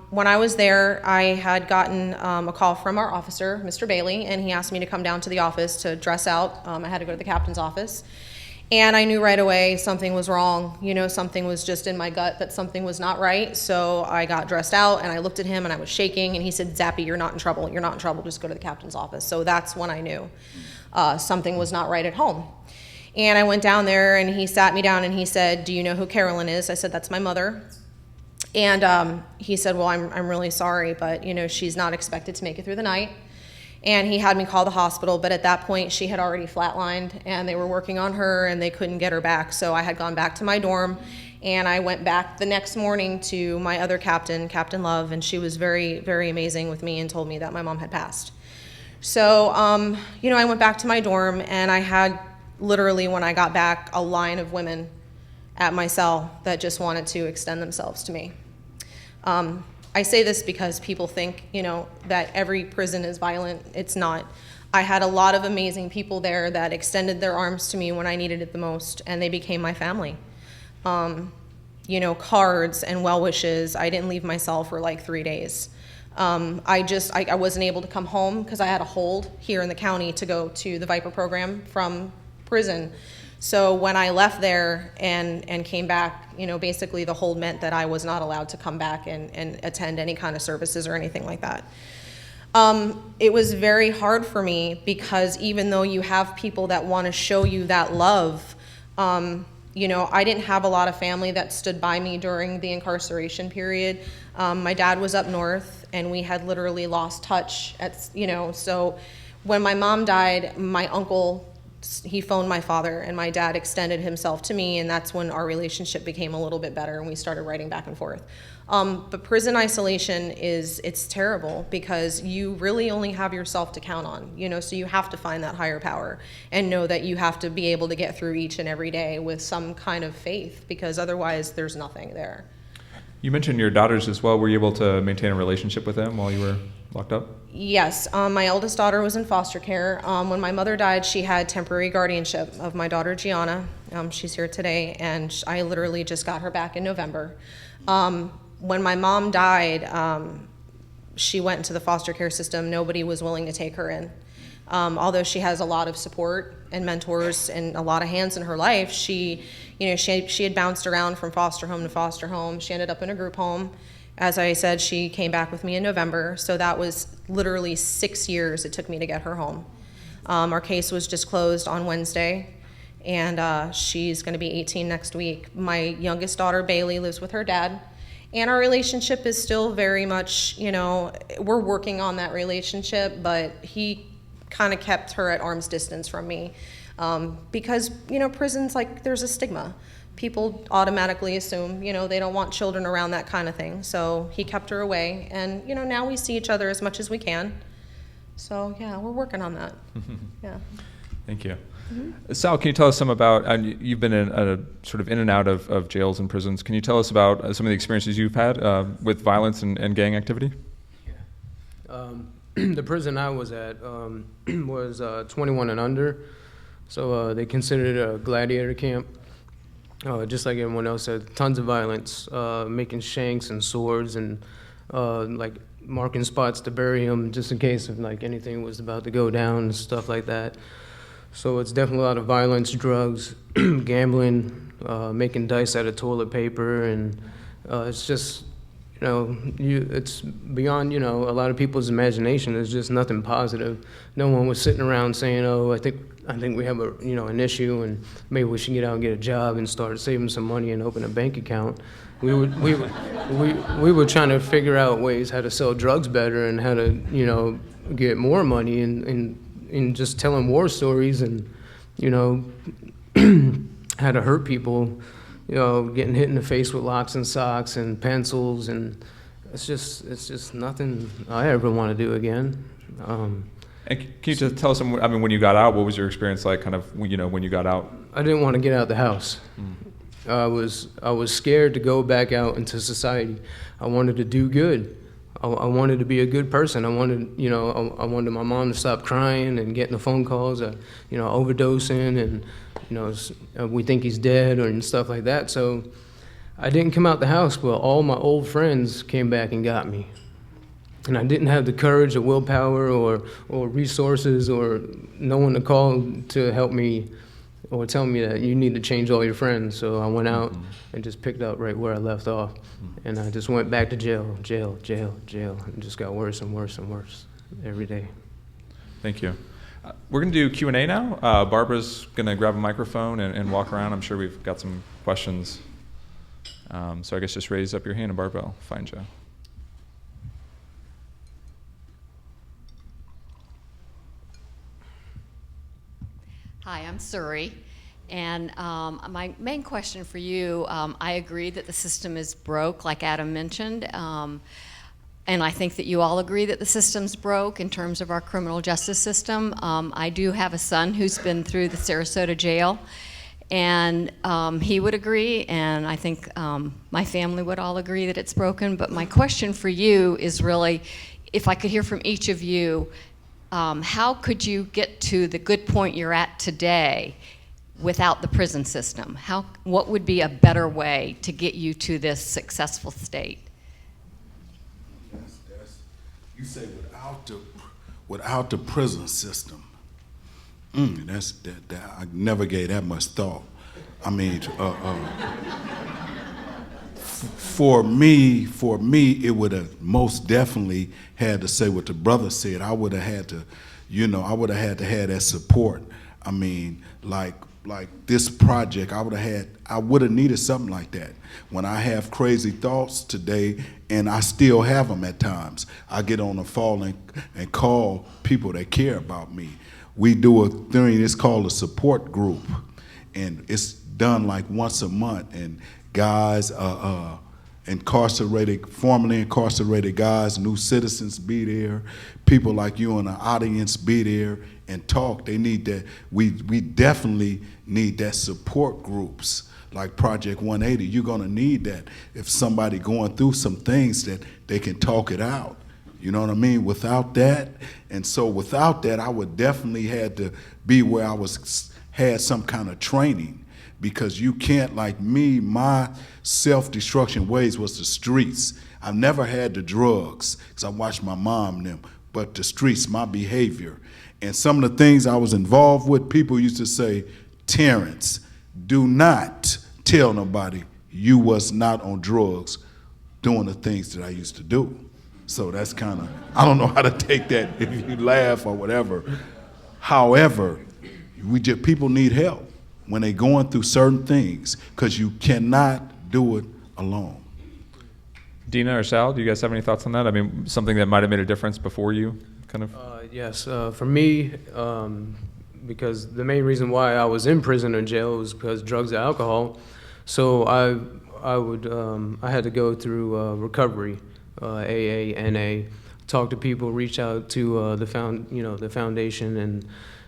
when I was there, I had gotten a call from our officer, Mr. Bailey, and he asked me to come down to the office to dress out. I had to go to the captain's office. And I knew right away something was wrong. You know, something was just in my gut that something was not right. So I got dressed out and I looked at him and I was shaking, and he said, Zappy, you're not in trouble. You're not in trouble. Just go to the captain's office. So that's when I knew something was not right at home. And I went down there and he sat me down and he said, do you know who Carolyn is? I said, that's my mother. And he said, well, I'm really sorry, but, you know, she's not expected to make it through the night. And he had me call the hospital, but at that point she had already flatlined and they were working on her and they couldn't get her back. So I had gone back to my dorm, and I went back the next morning to my other captain, Captain Love, and she was very, very amazing with me and told me that my mom had passed. So, you know, I went back to my dorm and I had literally, when I got back, a line of women at my cell that just wanted to extend themselves to me. I say this because people think, you know, that every prison is violent. It's not. I had a lot of amazing people there that extended their arms to me when I needed it the most, and they became my family. You know, cards and well wishes. I didn't leave my cell for like 3 days. I wasn't able to come home because I had a hold here in the county to go to the Viper program from prison. So when I left there and came back, you know, basically the hold meant that I was not allowed to come back and attend any kind of services or anything like that. It was very hard for me because even though you have people that want to show you that love, You know, I didn't have a lot of family that stood by me during the incarceration period. My dad was up north, and we had literally lost touch so when my mom died, my uncle, he phoned my father, and my dad extended himself to me, and that's when our relationship became a little bit better, and we started writing back and forth. But prison isolation it's terrible, because you really only have yourself to count on, so you have to find that higher power and know that you have to be able to get through each and every day with some kind of faith, because otherwise there's nothing there. You mentioned your daughters as well. Were you able to maintain a relationship with them while you were locked up? Yes, my eldest daughter was in foster care. When my mother died, she had temporary guardianship of my daughter Gianna. She's here today, and I literally just got her back in November. When my mom died, she went into the foster care system. Nobody was willing to take her in. Although she has a lot of support and mentors and a lot of hands in her life, she had bounced around from foster home to foster home. She ended up in a group home. As I said, she came back with me in November, so that was literally 6 years it took me to get her home. Our case was just closed on Wednesday, and she's going to be 18 next week. My youngest daughter, Bailey, lives with her dad, and our relationship is still very much, we're working on that relationship, but he kind of kept her at arm's distance from me because, prison's like, there's a stigma. People automatically assume, they don't want children around that kind of thing. So he kept her away. And, now we see each other as much as we can. So, yeah, we're working on that. Yeah. Thank you. Sal, can you tell us some about, you've been sort of in and out of jails and prisons. Can you tell us about some of the experiences you've had with violence and gang activity? The prison I was at was 21 and under. So they considered it a gladiator camp. Just like everyone else said, tons of violence, making shanks and swords and like marking spots to bury them just in case if like anything was about to go down and stuff like that. So it's definitely a lot of violence, drugs, gambling, making dice out of toilet paper, and it's just, it's beyond, a lot of people's imagination. There's just nothing positive. No one was sitting around saying, "Oh, I think we have an issue, and maybe we should get out and get a job and start saving some money and open a bank account." We were trying to figure out ways how to sell drugs better and how to get more money and just telling war stories and how to hurt people, getting hit in the face with locks and socks and pencils, and it's just nothing I ever want to do again. And can you just tell us, when you got out, what was your experience like, kind of, when you got out? I didn't want to get out of the house. I was scared to go back out into society. I wanted to do good. I wanted to be a good person. I wanted my mom to stop crying and getting the phone calls, overdosing, and we think he's dead and stuff like that. So I didn't come out the house, but all my old friends came back and got me. And I didn't have the courage or willpower or resources or no one to call to help me or tell me that you need to change all your friends. So I went out and just picked up right where I left off. And I just went back to jail, and just got worse and worse and worse every day. Thank you. We're going to do Q&A now. Barbara's going to grab a microphone and walk around. I'm sure we've got some questions. So I guess just raise up your hand and Barbara will find you. Hi, I'm Suri, and my main question for you, I agree that the system is broke, like Adam mentioned, and I think that you all agree that the system's broke in terms of our criminal justice system. I do have a son who's been through the Sarasota jail, and he would agree, and I think my family would all agree that it's broken, but my question for you is really, if I could hear from each of you, how could you get to the good point you're at today without the prison system? What would be a better way to get you to this successful state? You say without the prison system. I never gave that much thought. I mean, for me, it would have most definitely had to say what the brother said. I would have had to, have that support. I mean, like like this project, I would have needed something like that. When I have crazy thoughts today, and I still have them at times, I get on the phone and call people that care about me. We do a thing, it's called a support group, and it's done like once a month, and guys, formerly incarcerated guys, new citizens be there, people like you in the audience be there and talk. They need that. We definitely need that support groups like Project 180. You're gonna need that if somebody going through some things, that they can talk it out. You know what I mean? Without that, I would definitely had to be where I had some kind of training, because you can't, like me, my self-destruction ways was the streets. I've never had the drugs, because I watched my mom and them, but the streets, my behavior. And some of the things I was involved with, people used to say, Terrence, do not tell nobody you was not on drugs doing the things that I used to do. So that's kind of, I don't know how to take that if you laugh or whatever. However, people need help when they're going through certain things, because you cannot do it alone. Dina or Sal, do you guys have any thoughts on that? I mean, something that might have made a difference before you, kind of? Yes, for me, because the main reason why I was in prison or jail was because drugs and alcohol. So I had to go through recovery, AA, NA, talk to people, reach out to the foundation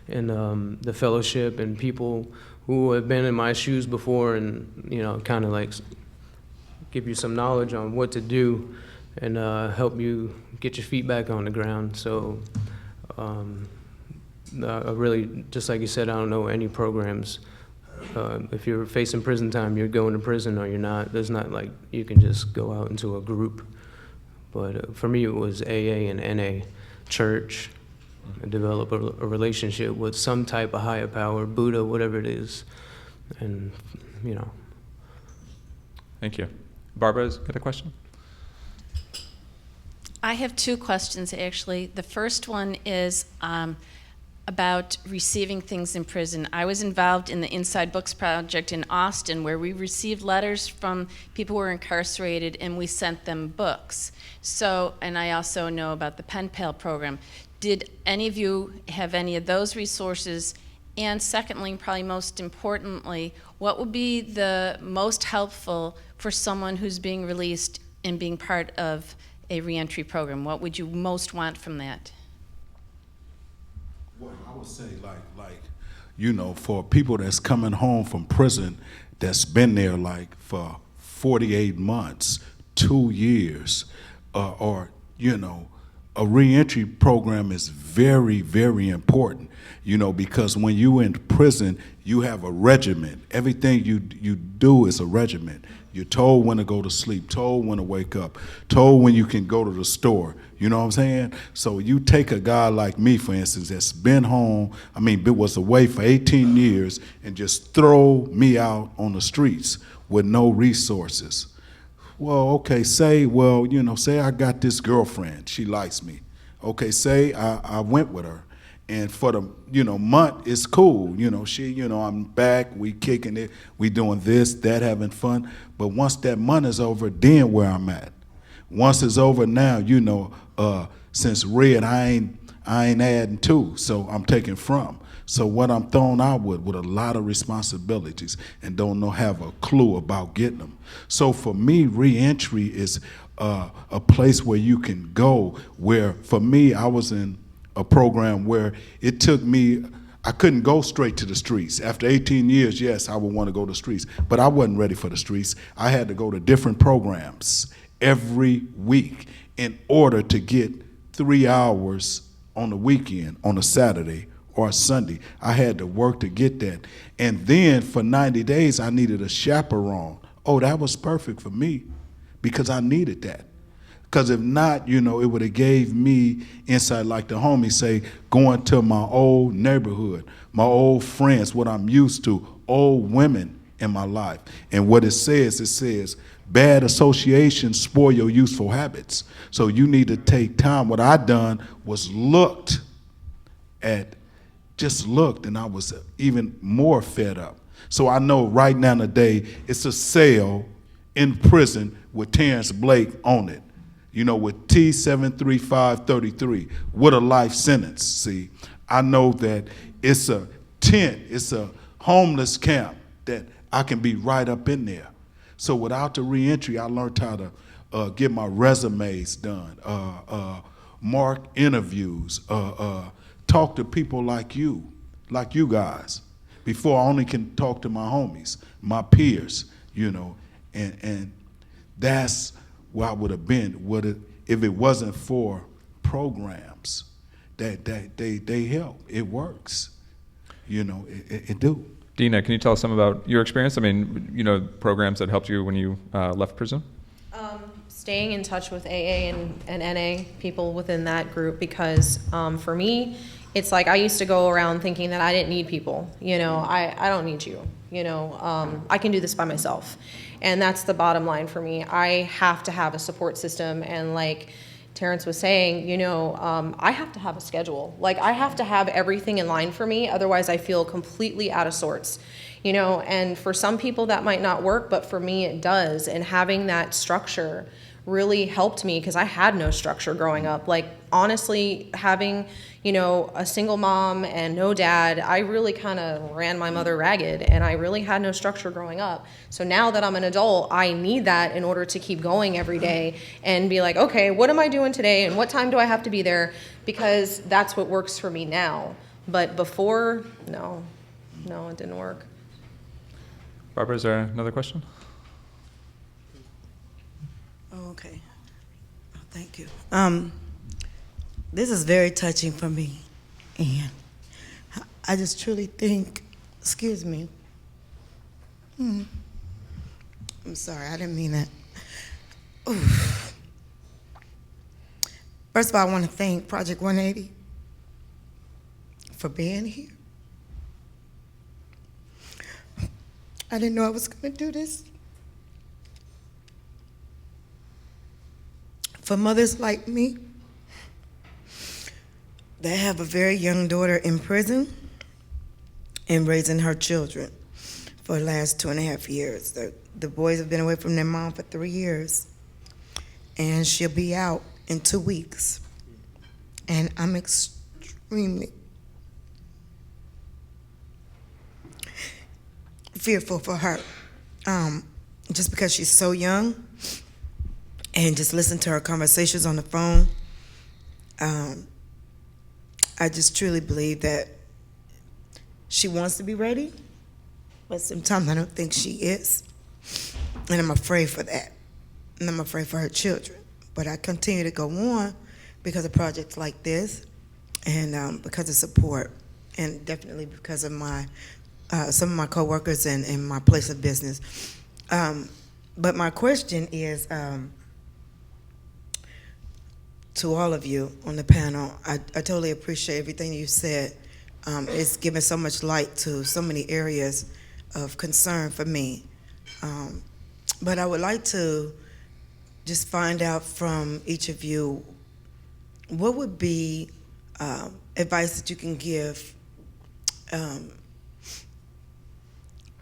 and the fellowship, and people who have been in my shoes before, and kind of like give you some knowledge on what to do and help you get your feet back on the ground. So I really, just like you said, I don't know any programs. If you're facing prison time, you're going to prison or you're not. There's not like you can just go out into a group. But for me, it was AA and NA, church, and develop a relationship with some type of higher power, Buddha, whatever it is, and Thank you. Barbara's got a question? I have two questions, actually. The first one is about receiving things in prison. I was involved in the Inside Books project in Austin, where we received letters from people who were incarcerated, and we sent them books. So, and I also know about the Pen Pal program. Did any of you have any of those resources? And secondly, probably most importantly, what would be the most helpful for someone who's being released and being part of a reentry program? What would you most want from that? Well, I would say for people that's coming home from prison that's been there like for 48 months, 2 years, or a reentry program is very, very important, because when you in prison, you have a regimen. Everything you do is a regimen. You're told when to go to sleep, told when to wake up, told when you can go to the store. You know what I'm saying? So you take a guy like me, for instance, that's been home, was away for 18 years, and just throw me out on the streets with no resources. Well, okay, say I got this girlfriend, she likes me. Okay, say I went with her, and for the month it's cool. I'm back, we kicking it, we doing this, that, having fun. But once that month is over, then where I'm at. Once it's over now, since red, I ain't adding to, so I'm taking from. So what I'm thrown out with a lot of responsibilities, and have a clue about getting them. So for me, reentry is a place where you can go, where for me, I was in a program where it took me, I couldn't go straight to the streets. After 18 years, yes, I would want to go to the streets, but I wasn't ready for the streets. I had to go to different programs every week in order to get 3 hours on the weekend, on a Saturday or a Sunday. I had to work to get that. And then for 90 days, I needed a chaperone. Oh, that was perfect for me because I needed that. Because if not, it would have gave me insight, like the homies say, going to my old neighborhood, my old friends, what I'm used to, old women in my life. And what it says, bad associations spoil your useful habits. So you need to take time. What I done was looked at just looked and I was even more fed up. So I know right now today it's a cell in prison with Terrence Blake on it, with T73533, with a life sentence. See, I know that it's a tent, it's a homeless camp that I can be right up in there. So without the reentry, I learned how to get my resumes done, mark interviews, talk to people like you guys, before I only can talk to my homies, my peers, and that's where I would have been if it wasn't for programs that they help. It works, it do. Dina, can you tell us some about your experience? I mean, programs that helped you when you left prison? Staying in touch with AA and NA, people within that group, because for me, it's like I used to go around thinking that I didn't need people. I don't need you. I can do this by myself. And that's the bottom line for me. I have to have a support system, and like Terrence was saying, I have to have a schedule. Like, I have to have everything in line for me, otherwise I feel completely out of sorts. And for some people that might not work, but for me it does. And having that structure really helped me, because I had no structure growing up. Like, honestly, having, a single mom and no dad, I really kind of ran my mother ragged, and I really had no structure growing up. So now that I'm an adult, I need that in order to keep going every day and be like, okay, what am I doing today, and what time do I have to be there? Because that's what works for me now. But before, no, it didn't work. Barbara, is there another question? Okay. Thank you. This is very touching for me, and I just truly think, excuse me. I'm sorry, I didn't mean that. Oof. First of all, I want to thank Project 180 for being here. I didn't know I was going to do this. For mothers like me that have a very young daughter in prison and raising her children for the last 2.5 years. The boys have been away from their mom for 3 years, and she'll be out in 2 weeks. And I'm extremely fearful for her, just because she's so young. And just listen to her conversations on the phone. I just truly believe that she wants to be ready, but sometimes I don't think she is. And I'm afraid for that. And I'm afraid for her children. But I continue to go on because of projects like this, and because of support, and definitely because of my some of my coworkers and my place of business. But my question is, to all of you on the panel, I totally appreciate everything you said. It's given so much light to so many areas of concern for me. But I would like to just find out from each of you, what would be advice that you can give a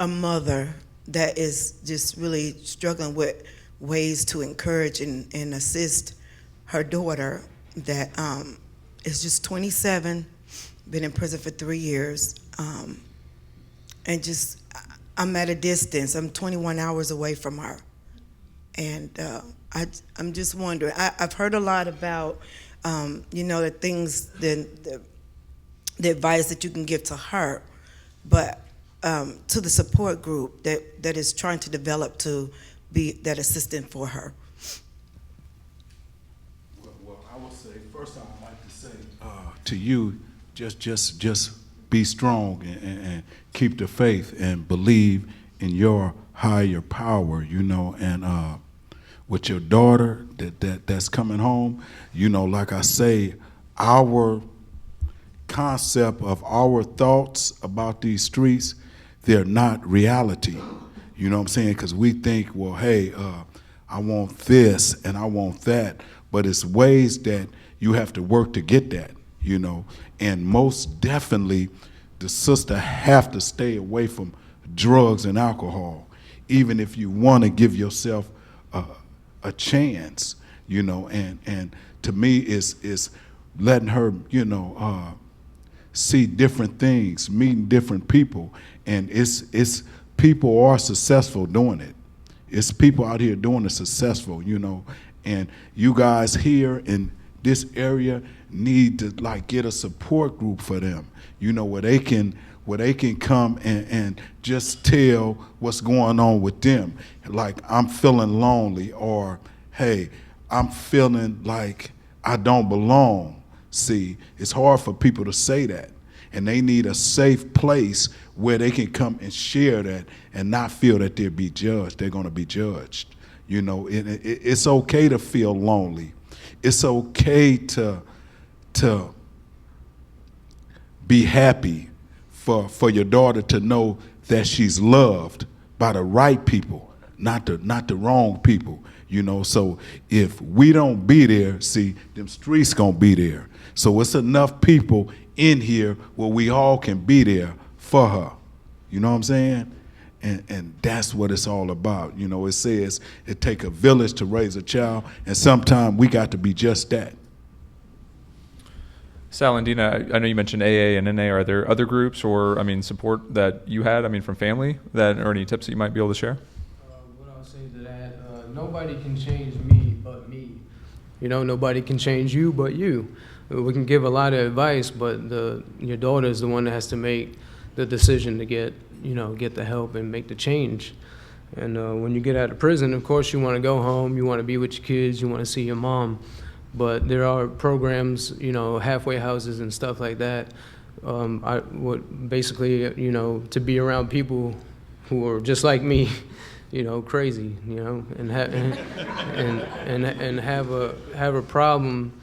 mother that is just really struggling with ways to encourage and assist her daughter that is just 27, been in prison for 3 years, and just, I'm at a distance. I'm 21 hours away from her. And I'm just wondering, I've heard a lot about, the things, the advice that you can give to her, but to the support group that is trying to develop to be that assistant for her. First, I'd like to say to you, just be strong and keep the faith and believe in your higher power, and with your daughter that's coming home, like I say, our concept of our thoughts about these streets, they're not reality. You know what I'm saying? Because we think, well, hey, I want this and I want that, but it's ways that you have to work to get that. you know, and most definitely the sister have to stay away from drugs and alcohol, even if you want to give yourself a chance, you know, and to me is letting her, you know, see different things, meeting different people, and it's people are successful doing it. It's people out here doing it successful, you know, and you guys here in this area need to like get a support group for them, you know, where they can come and just tell what's going on with them. Like, I'm feeling lonely, or hey, I'm feeling like I don't belong. See, it's hard for people to say that, and they need a safe place where they can come and share that and not feel that they'll be judged. They're going to be judged. You know, it's okay to feel lonely. It's okay to be happy for your daughter to know that she's loved by the right people, not the wrong people. You know, so if we don't be there, see, them streets gonna be there. So it's enough people in here where we all can be there for her. You know what I'm saying? And that's what it's all about. You know, it says it take a village to raise a child, and sometimes we got to be just that. Sal and Dina, I know you mentioned AA and NA. Are there other groups or, I mean, support that you had, I mean, from family, that, or any tips that you might be able to share? What I'll say to that, nobody can change me but me. You know, nobody can change you but you. We can give a lot of advice, but your daughter is the one that has to make the decision to get the help and make the change. And when you get out of prison, of course, you want to go home, you want to be with your kids, you want to see your mom. But there are programs, you know, halfway houses and stuff like that. I would basically, you know, to be around people who are just like me, you know, crazy, you know, and have a problem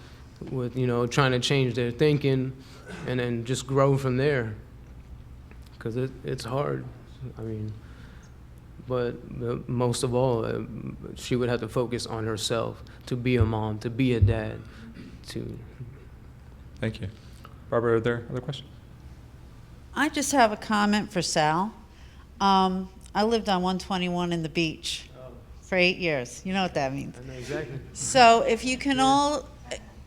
with, you know, trying to change their thinking, and then just grow from there, because it's hard. I mean, but most of all, she would have to focus on herself, to be a mom, to be a dad, to. Thank you. Barbara, are there other questions? I just have a comment for Sal. I lived on 121 in the beach for 8 years. You know what that means. I know exactly. So if you can all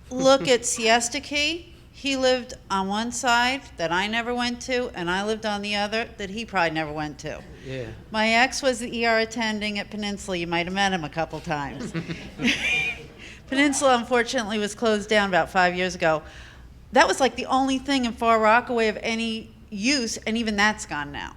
look at Siesta Key, he lived on one side that I never went to, and I lived on the other that he probably never went to. Yeah. My ex was the ER attending at Peninsula. You might have met him a couple times. Peninsula, unfortunately, was closed down about 5 years ago. That was like the only thing in Far Rockaway of any use, and even that's gone now.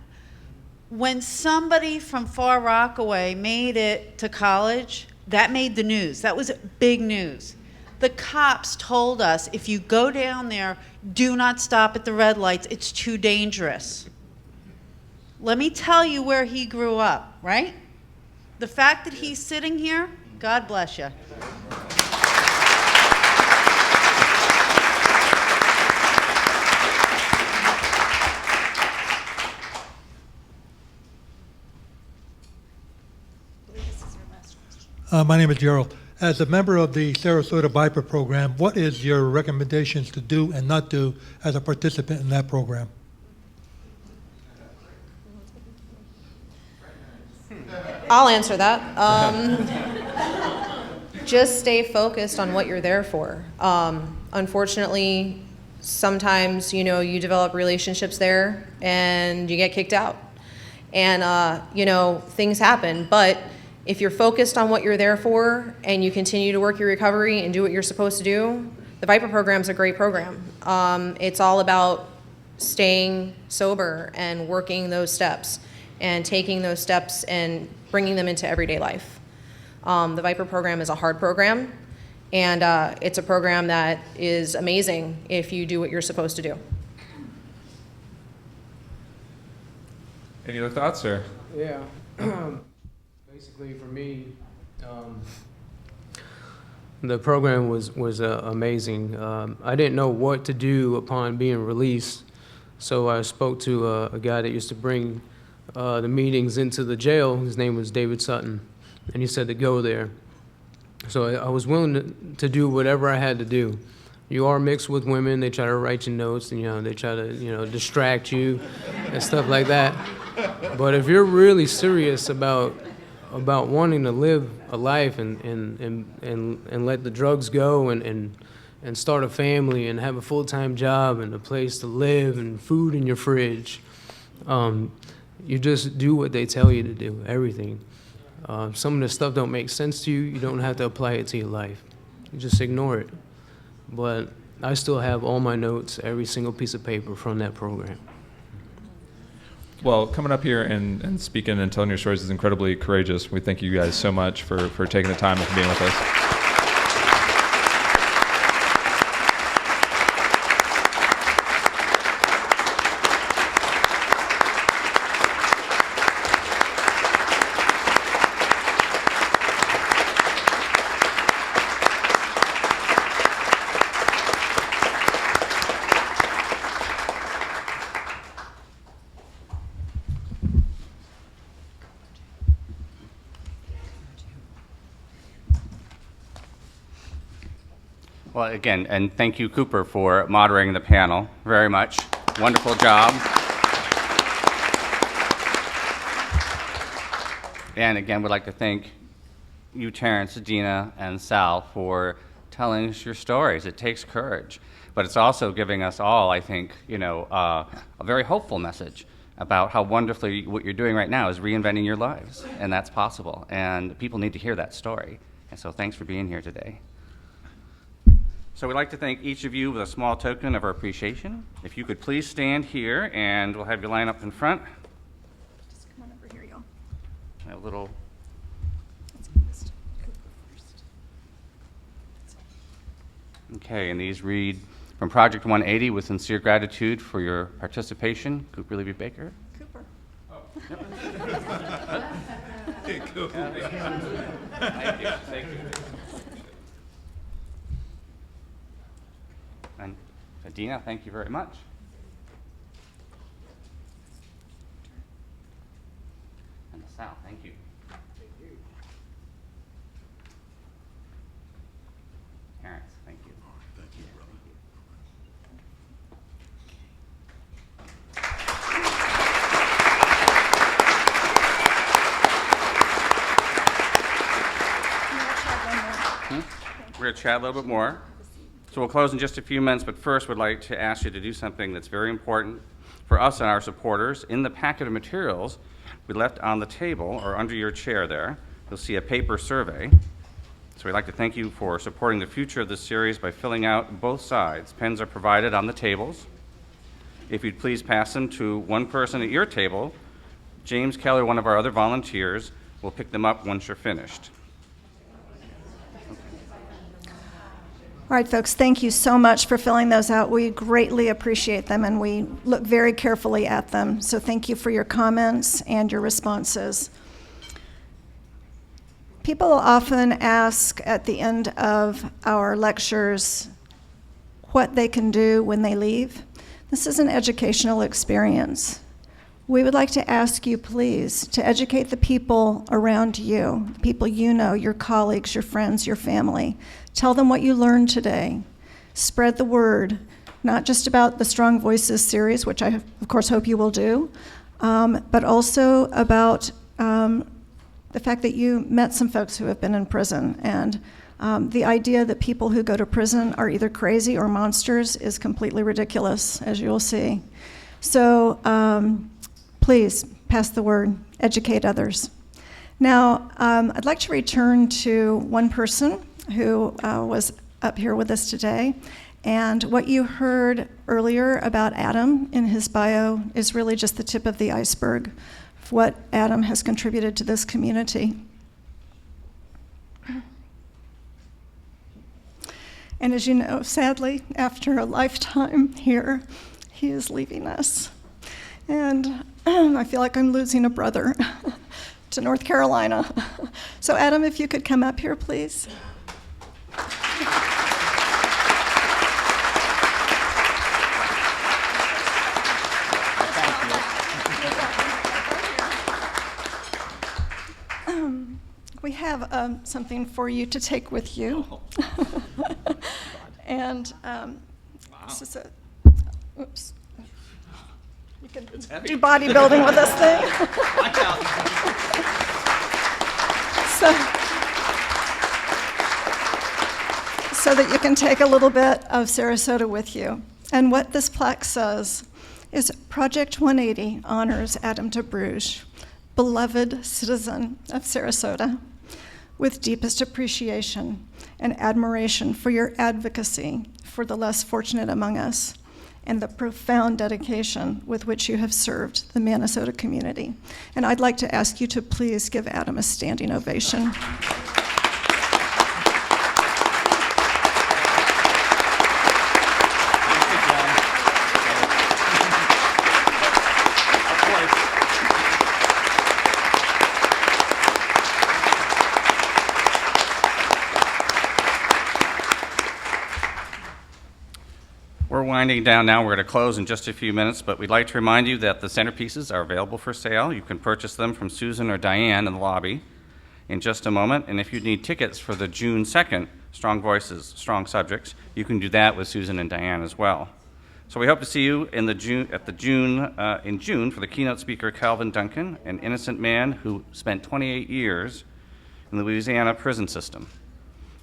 When somebody from Far Rockaway made it to college, that made the news. That was big news. The cops told us, if you go down there, do not stop at the red lights. It's too dangerous. Let me tell you where he grew up, right? The fact that he's sitting here, God bless you. My name is Gerald. As a member of the Sarasota VIPER program, what is your recommendations to do and not do as a participant in that program? I'll answer that. Just stay focused on what you're there for. Unfortunately, sometimes, you know, you develop relationships there and you get kicked out. And, you know, things happen. But if you're focused on what you're there for and you continue to work your recovery and do what you're supposed to do, the VIPER program is a great program. It's all about staying sober and working those steps and taking those steps and bringing them into everyday life. The VIPER program is a hard program, and it's a program that is amazing if you do what you're supposed to do. Any other thoughts, or? Yeah. Basically, for me, the program was amazing. I didn't know what to do upon being released, so I spoke to a guy that used to bring the meetings into the jail. His name was David Sutton, and he said to go there. So I was willing to do whatever I had to do. You are mixed with women. They try to write you notes, and they try to distract you and stuff like that. But if you're really serious about wanting to live a life and let the drugs go and start a family and have a full-time job and a place to live and food in your fridge, you just do what they tell you to do, everything. Some of the stuff don't make sense to you. You don't have to apply it to your life. You just ignore it. But I still have all my notes, every single piece of paper from that program. Well, coming up here and speaking and telling your stories is incredibly courageous. We thank you guys so much for taking the time and for being with us. Well, again, and thank you, Cooper, for moderating the panel very much. Wonderful job. And again, we'd like to thank you, Terrence, Dina, and Sal, for telling us your stories. It takes courage, but it's also giving us all, I think, a very hopeful message about how wonderfully what you're doing right now is reinventing your lives, and that's possible. And people need to hear that story. And so thanks for being here today. So we'd like to thank each of you with a small token of our appreciation. If you could please stand here, and we'll have you line up in front. Just come on over here, y'all. A little. Okay, and these read, from Project 180, with sincere gratitude for your participation, Cooper Levy Baker. Cooper. Oh. Yep. Hey, Cooper. Thank you. Thank you. And Adina, thank you very much. And Sal, thank you. Thank you. Terrence, thank you. Thank you, brother. We're going to chat a little bit more. So we'll close in just a few minutes, but first we'd like to ask you to do something that's very important for us and our supporters. In the packet of materials we left on the table, or under your chair there, you'll see a paper survey. So we'd like to thank you for supporting the future of this series by filling out both sides. Pens are provided on the tables. If you'd please pass them to one person at your table, James Keller, one of our other volunteers, will pick them up once you're finished. All right, folks, thank you so much for filling those out. We greatly appreciate them, and we look very carefully at them. So thank you for your comments and your responses. People often ask at the end of our lectures what they can do when they leave. This is an educational experience. We would like to ask you, please, to educate the people around you, the people you know, your colleagues, your friends, your family. Tell them what you learned today. Spread the word, not just about the Strong Voices series, which I, of course, hope you will do, but also about the fact that you met some folks who have been in prison. And the idea that people who go to prison are either crazy or monsters is completely ridiculous, as you'll see. So please pass the word, educate others. Now, I'd like to return to one person who was up here with us today. And what you heard earlier about Adam in his bio is really just the tip of the iceberg of what Adam has contributed to this community. And as you know, sadly, after a lifetime here, he is leaving us. And I feel like I'm losing a brother to North Carolina. So Adam, if you could come up here, please. We have something for you to take with you. And this is a, oops. You can do bodybuilding with this thing. Watch out. So that you can take a little bit of Sarasota with you. And what this plaque says is Project 180 honors Adam Tebrugge, beloved citizen of Sarasota, with deepest appreciation and admiration for your advocacy for the less fortunate among us and the profound dedication with which you have served the Minnesota community. And I'd like to ask you to please give Adam a standing ovation. We're winding down now. We're going to close in just a few minutes, but we'd like to remind you that the centerpieces are available for sale. You can purchase them from Susan or Diane in the lobby in just a moment. And if you need tickets for the June 2nd Strong Voices, Strong Subjects, you can do that with Susan and Diane as well. So we hope to see you in June for the keynote speaker Calvin Duncan, an innocent man who spent 28 years in the Louisiana prison system.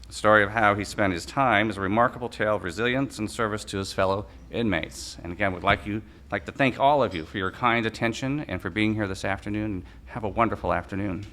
The story of how he spent his time is a remarkable tale of resilience and service to his fellow inmates. And again, we'd like to thank all of you for your kind attention and for being here this afternoon. Have a wonderful afternoon.